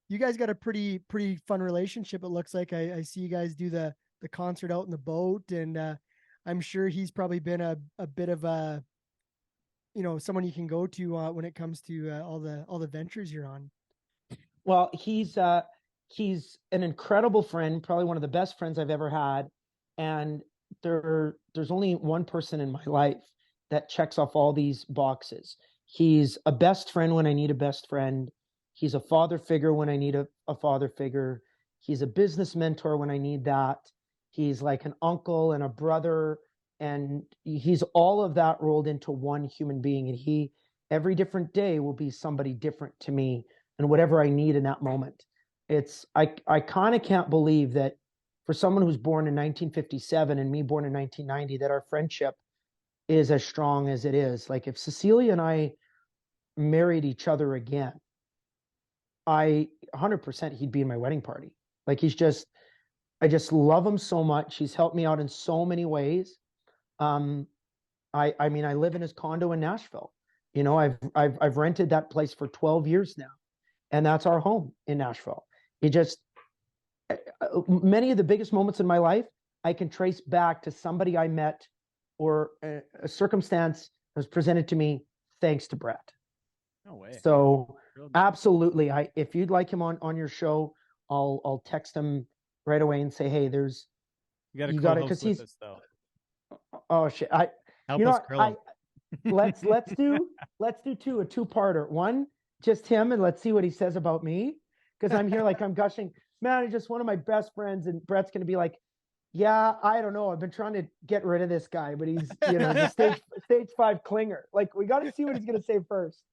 you guys got a pretty fun relationship. It looks like I see you guys do the concert out in the boat, and I'm sure he's probably been a bit of a, someone you can go to when it comes to all the ventures you're on. Well, he's an incredible friend, probably one of the best friends I've ever had. And there's only one person in my life that checks off all these boxes. He's a best friend when I need a best friend. He's a father figure when I need a father figure. He's a business mentor when I need that. He's like an uncle and a brother. And he's all of that rolled into one human being. And he, every different day, will be somebody different to me and whatever I need in that moment. I kind of can't believe that for someone who's born in 1957 and me born in 1990, that our friendship is as strong as it is. Like if Cecilia and I married each other again, 100% he'd be in my wedding party. Like I just love him so much. He's helped me out in so many ways. I mean, I live in his condo in Nashville. I've rented that place for 12 years now, and that's our home in Nashville. Many of the biggest moments in my life, I can trace back to somebody I met or a circumstance that was presented to me thanks to Brett. No way. So absolutely. If you'd like him on your show, I'll text him right away and say, hey, you got it, because he's us, though. Oh shit. Let's do a two-parter. One, just him, and let's see what he says about me. Because I'm here like I'm gushing. Man, he's just one of my best friends, and Brett's gonna be like, yeah, I don't know. I've been trying to get rid of this guy, but he's he's a stage 5 clinger. Like, we got to see what he's gonna say first.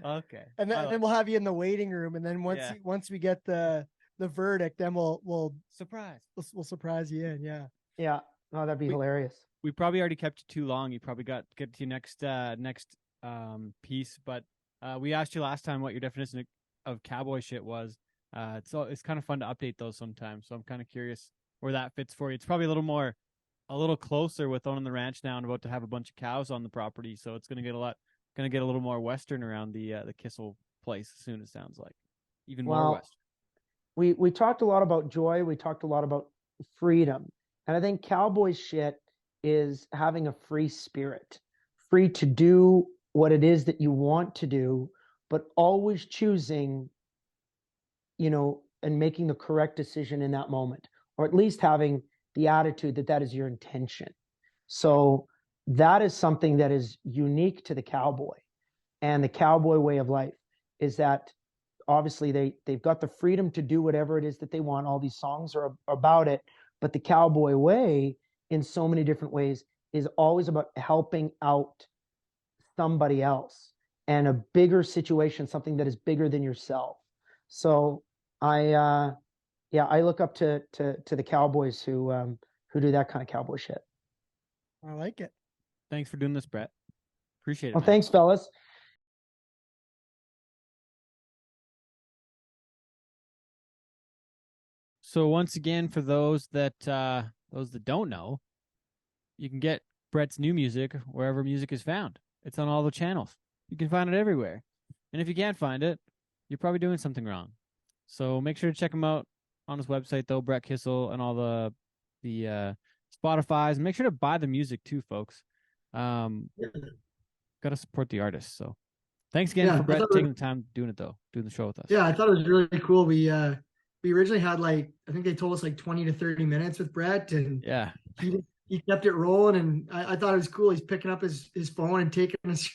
Okay. And then we'll have you in the waiting room, and then once we get the verdict, then we'll surprise. We'll surprise you in. Yeah. Yeah. Oh, that'd be hilarious. We probably already kept you too long. You probably get to your next piece, but we asked you last time what your definition of cowboy shit was. It's kind of fun to update those sometimes. So I'm kind of curious where that fits for you. It's probably a little closer with owning the ranch now and about to have a bunch of cows on the property. So it's gonna get a little more Western around the Kissel place soon. It sounds like even more Western. We talked a lot about joy. We talked a lot about freedom, and I think cowboy shit is having a free spirit, free to do what it is that you want to do, but always choosing, and making the correct decision in that moment, or at least having the attitude that is your intention. So that is something that is unique to the cowboy, and the cowboy way of life is that obviously they've got the freedom to do whatever it is that they want. All these songs are about it, but the cowboy way in so many different ways is always about helping out somebody else and a bigger situation, something that is bigger than yourself. So I look up to the cowboys who do that kind of cowboy shit. I like it. Thanks for doing this, Brett. Appreciate it. Well, thanks, fellas. So once again, for those that don't know, you can get Brett's new music wherever music is found. It's on all the channels. You can find it everywhere. And if you can't find it, you're probably doing something wrong. So make sure to check him out on his website, though, Brett Kissel, and all the Spotify's. Make sure to buy the music too, folks. Got to support the artists. So thanks again for Brett taking the time doing the show with us. Yeah, I thought it was really cool. We originally had I think they told us 20 to 30 minutes with Brett, and yeah, he kept it rolling, and I thought it was cool. He's picking up his phone and taking us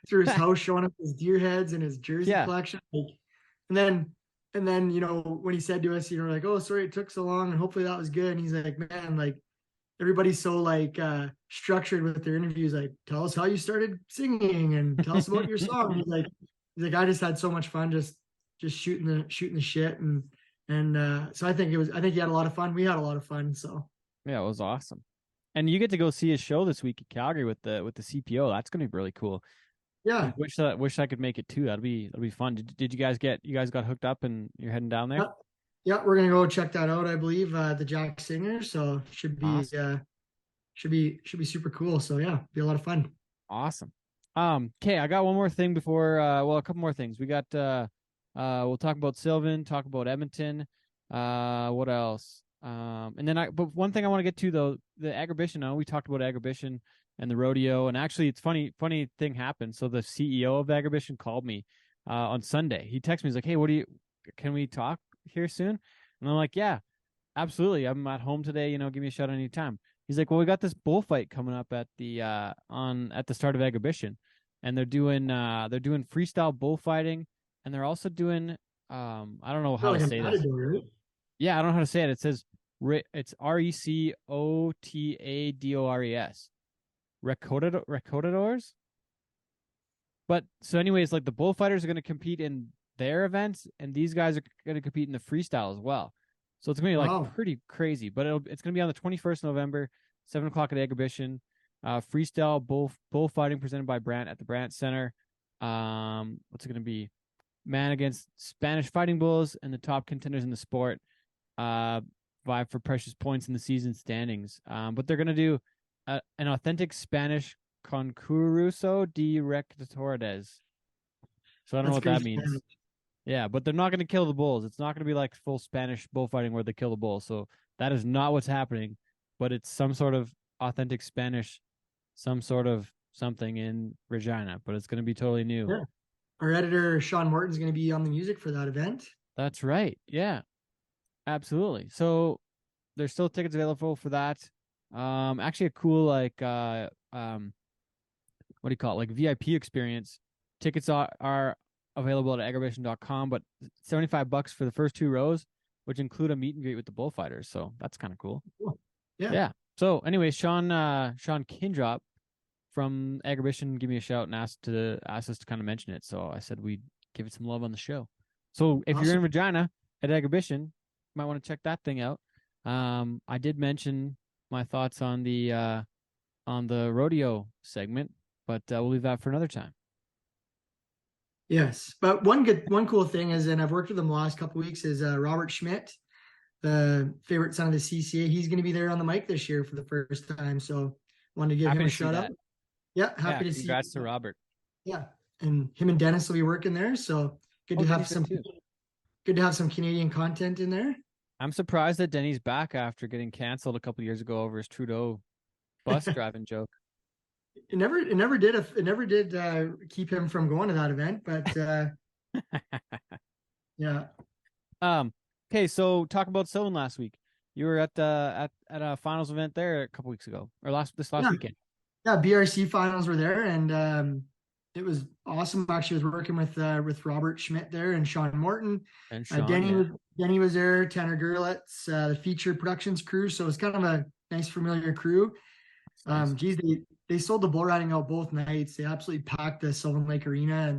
through his house, showing us his deer heads and his jersey collection. And then when he said to us, oh, sorry it took so long, and hopefully that was good. And he's like, man, everybody's so structured with their interviews. Tell us how you started singing and tell us about your song. He's like, I just had so much fun just shooting the shit. And so I think he had a lot of fun. We had a lot of fun. So yeah, it was awesome. And you get to go see his show this week at Calgary with the CPO. That's going to be really cool. Yeah. I wish I could make it too. That'll be fun. Did you guys got hooked up and you're heading down there? Yeah, we're gonna go check that out. I believe the Jack Singer. So should be awesome. should be super cool. So yeah, be a lot of fun. Awesome. Okay, I got one more thing before a couple more things. We got we'll talk about Sylvan, talk about Edmonton. What else? But one thing I want to get to though, the Agribition. I know we talked about Agribition and the rodeo, and actually it's funny thing happened. So the CEO of the Agribition called me on Sunday. He texted me, he's like, "Hey, can we talk here soon?" And I'm like, "Yeah, absolutely. I'm at home today, give me a shout anytime." He's like, "Well, we got this bullfight coming up at the start of Agribition, and they're doing freestyle bullfighting, and they're also doing I don't know how to say this. Right? Yeah, I don't know how to say it. It says it's Recotadores. Recotadores. But so anyways, like the bullfighters are going to compete in their events, and these guys are going to compete in the freestyle as well. So it's going to be like pretty crazy. But it's going to be on the 21st of November, 7:00 at Agribition. Freestyle bullfighting presented by Brant at the Brant Center. What's it going to be? Man against Spanish fighting bulls and the top contenders in the sport. Vie for precious points in the season standings. But they're going to do an authentic Spanish concurso de rectores. So I don't know what that means. Spanish. Yeah, but they're not going to kill the bulls. It's not going to be like full Spanish bullfighting where they kill the bulls. So that is not what's happening. But it's some sort of authentic Spanish, some sort of something in Regina. But it's going to be totally new. Yeah. Our editor, Sean Morton's going to be on the music for that event. That's right. Yeah, absolutely. So there's still tickets available for that. Actually a cool, like, what do you call it? Like VIP experience. Tickets are available at agribition.com, but $75 for the first 2 rows, which include a meet and greet with the bullfighters. So that's kind of cool. Yeah. So anyway, Sean Kindrop from Agribition gave me a shout and asked us to kind of mention it. So I said we'd give it some love on the show. So if you're in Regina at Agribition, you might want to check that thing out. I did mention my thoughts on the rodeo segment, but we'll leave that for another time. Yes, but one cool thing is, and I've worked with him the last couple of weeks, is Robert Schmidt, the favorite son of the CCA. He's going to be there on the mic this year for the first time. So wanted to give him a shout out. Yeah, happy to see. Congrats to Robert. Yeah, and him and Dennis will be working there. So good to have some Canadian content in there. I'm surprised that Denny's back after getting canceled a couple of years ago over his Trudeau bus driving joke. It never did keep him from going to that event, but yeah. Okay, so talk about Sylvan last week. You were at a finals event there a couple weeks ago, or this last weekend. Yeah, BRC finals were there, and it was awesome. Actually, I was working with Robert Schmidt there and Sean Morton. And Sean, Denny was there, Tanner Gerlitz, the feature productions crew. So it was kind of a nice familiar crew. Nice. They sold the bull riding out both nights. They absolutely packed the Sylvan Lake Arena,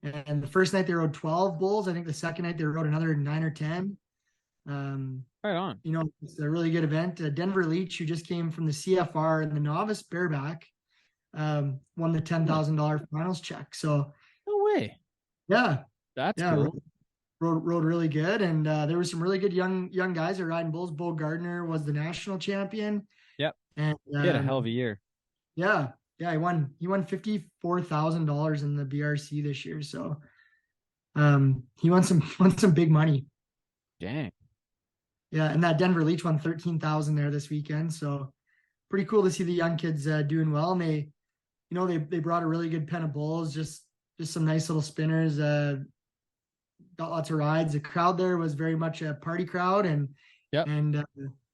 and the first night they rode 12 bulls. I think the second night they rode another 9 or 10. Right on. It's a really good event. Denver Leach, who just came from the CFR and the novice bareback, won the $10,000 finals check. So no way. Yeah, that's cool. Rode really good, and there were some really good young guys that are riding bulls. Bo Gardner was the national champion. Yep, and he had a hell of a year. Yeah, he won $54,000 in the BRC this year. So he won some big money. Dang. Yeah, and that Denver Leach won $13,000 there this weekend. So pretty cool to see the young kids doing well. And they brought a really good pen of bulls, just some nice little spinners. Got lots of rides. The crowd there was very much a party crowd, and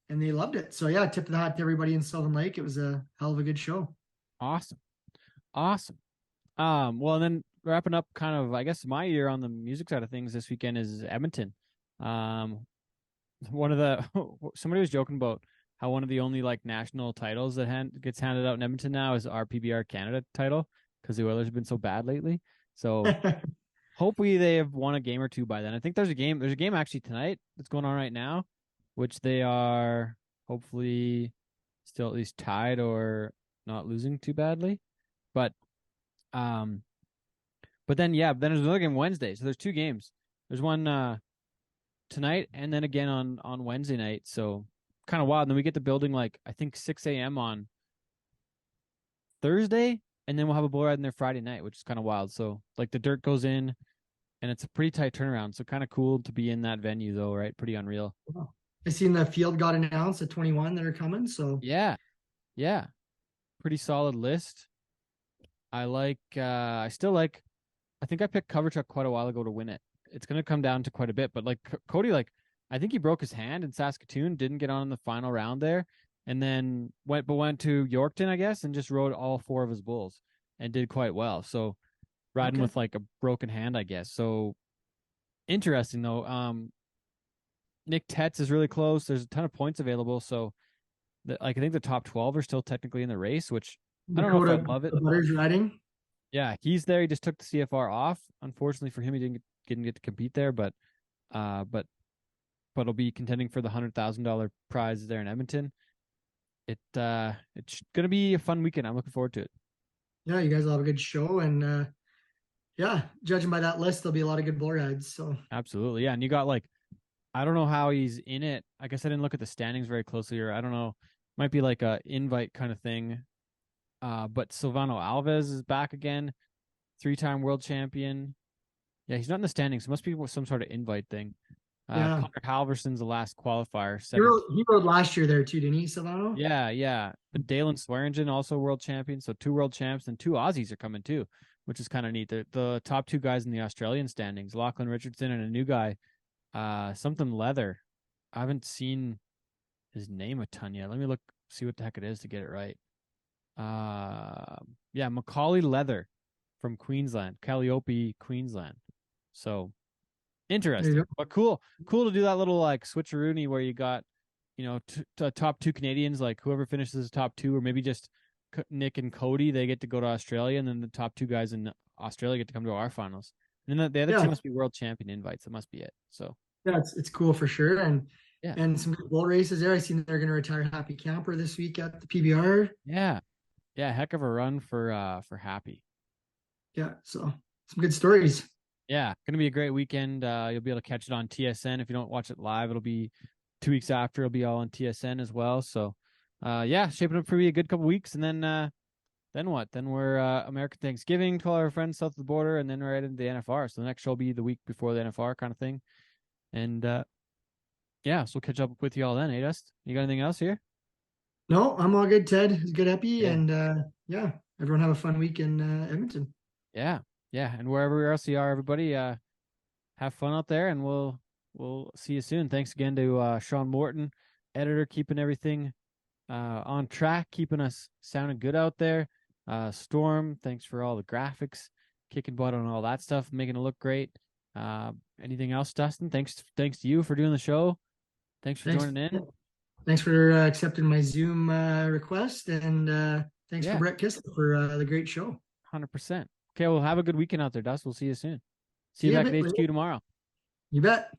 they loved it. So yeah, tip of the hat to everybody in Sylvan Lake. It was a hell of a good show. Awesome. Well, and then wrapping up kind of, I guess, my year on the music side of things this weekend is Edmonton. Somebody was joking about how one of the only like national titles that gets handed out in Edmonton now is our PBR Canada title, because the Oilers have been so bad lately. So hopefully they have won a game or two by then. I think there's a game actually tonight that's going on right now, which they are hopefully still at least tied or not losing too badly. But then there's another game Wednesday. So there's 2 games. There's one tonight and then again on Wednesday night. So kind of wild. And then we get the building like I think 6 a.m. on Thursday, and then we'll have a bull ride in there Friday night, which is kind of wild. So like the dirt goes in, and it's a pretty tight turnaround. So kind of cool to be in that venue though, right? Pretty unreal. Wow. I seen the field got announced at 21 that are coming. So Yeah. Pretty solid list. I still like, I think I picked Cover Truck quite a while ago to win it. It's going to come down to quite a bit, but like Cody, like I think he broke his hand in Saskatoon, didn't get on in the final round there, and then went to Yorkton, I guess, and just rode all 4 of his bulls and did quite well. So riding with like a broken hand, I guess. So interesting though. Nick Tetz is really close. There's a ton of points available. So I think the top 12 are still technically in the race, which I don't know if I love it. Butters riding. Yeah, he's there. He just took the CFR off. Unfortunately for him, he didn't get to compete there, but he'll be contending for the $100,000 prize there in Edmonton. It's gonna be a fun weekend. I'm looking forward to it. Yeah, you guys will have a good show, and yeah, judging by that list, there'll be a lot of good bull rides. So absolutely, yeah. And you got like, I don't know how he's in it. I guess I didn't look at the standings very closely, or I don't know. Might be like a invite kind of thing. But Silvano Alves is back again, 3-time world champion. Yeah, he's not in the standings. It must be some sort of invite thing. Connor Halverson's the last qualifier. He rode last year there too, didn't he, Silvano? Yeah. But Dalen Swearingen, also world champion. So 2 world champs, and 2 Aussies are coming too, which is kind of neat. The top 2 guys in the Australian standings, Lachlan Richardson and a new guy, something Leather. I haven't seen his name a ton yet. Let me see what the heck it is to get it right. Macaulay Leather from Queensland, Calliope, Queensland. So interesting, but cool to do that little like switcheroony where you got, top 2 Canadians, like whoever finishes the top 2, or maybe just Nick and Cody, they get to go to Australia, and then the top 2 guys in Australia get to come to our finals. And then the other 2 must be world champion invites. That must be it. So yeah, it's cool for sure. And some good bull races there. I seen they're going to retire Happy Camper this week at the PBR. Yeah, heck of a run for Happy. Yeah, so some good stories. Yeah, going to be a great weekend. You'll be able to catch it on TSN. If you don't watch it live, it'll be 2 weeks after. It'll be all on TSN as well. So, shaping up to be a good couple weeks. And then what? Then we're American Thanksgiving to all our friends south of the border, and then right into the NFR. So the next show will be the week before the NFR kind of thing. And so we'll catch up with you all then, Dust? You got anything else here? No, I'm all good, Ted. It's good, Epi, and everyone have a fun week in Edmonton. Yeah, and wherever else you are, everybody, have fun out there, and we'll see you soon. Thanks again to Sean Morton, editor, keeping everything on track, keeping us sounding good out there. Storm, thanks for all the graphics, kicking butt on all that stuff, making it look great. Anything else, Dustin? Thanks to you for doing the show. Thanks for joining in. Thanks for accepting my Zoom request, and thanks for Brett Kissel for the great show. 100%. Okay, well, have a good weekend out there, Dust. We'll see you soon. See you back at HQ tomorrow. You bet.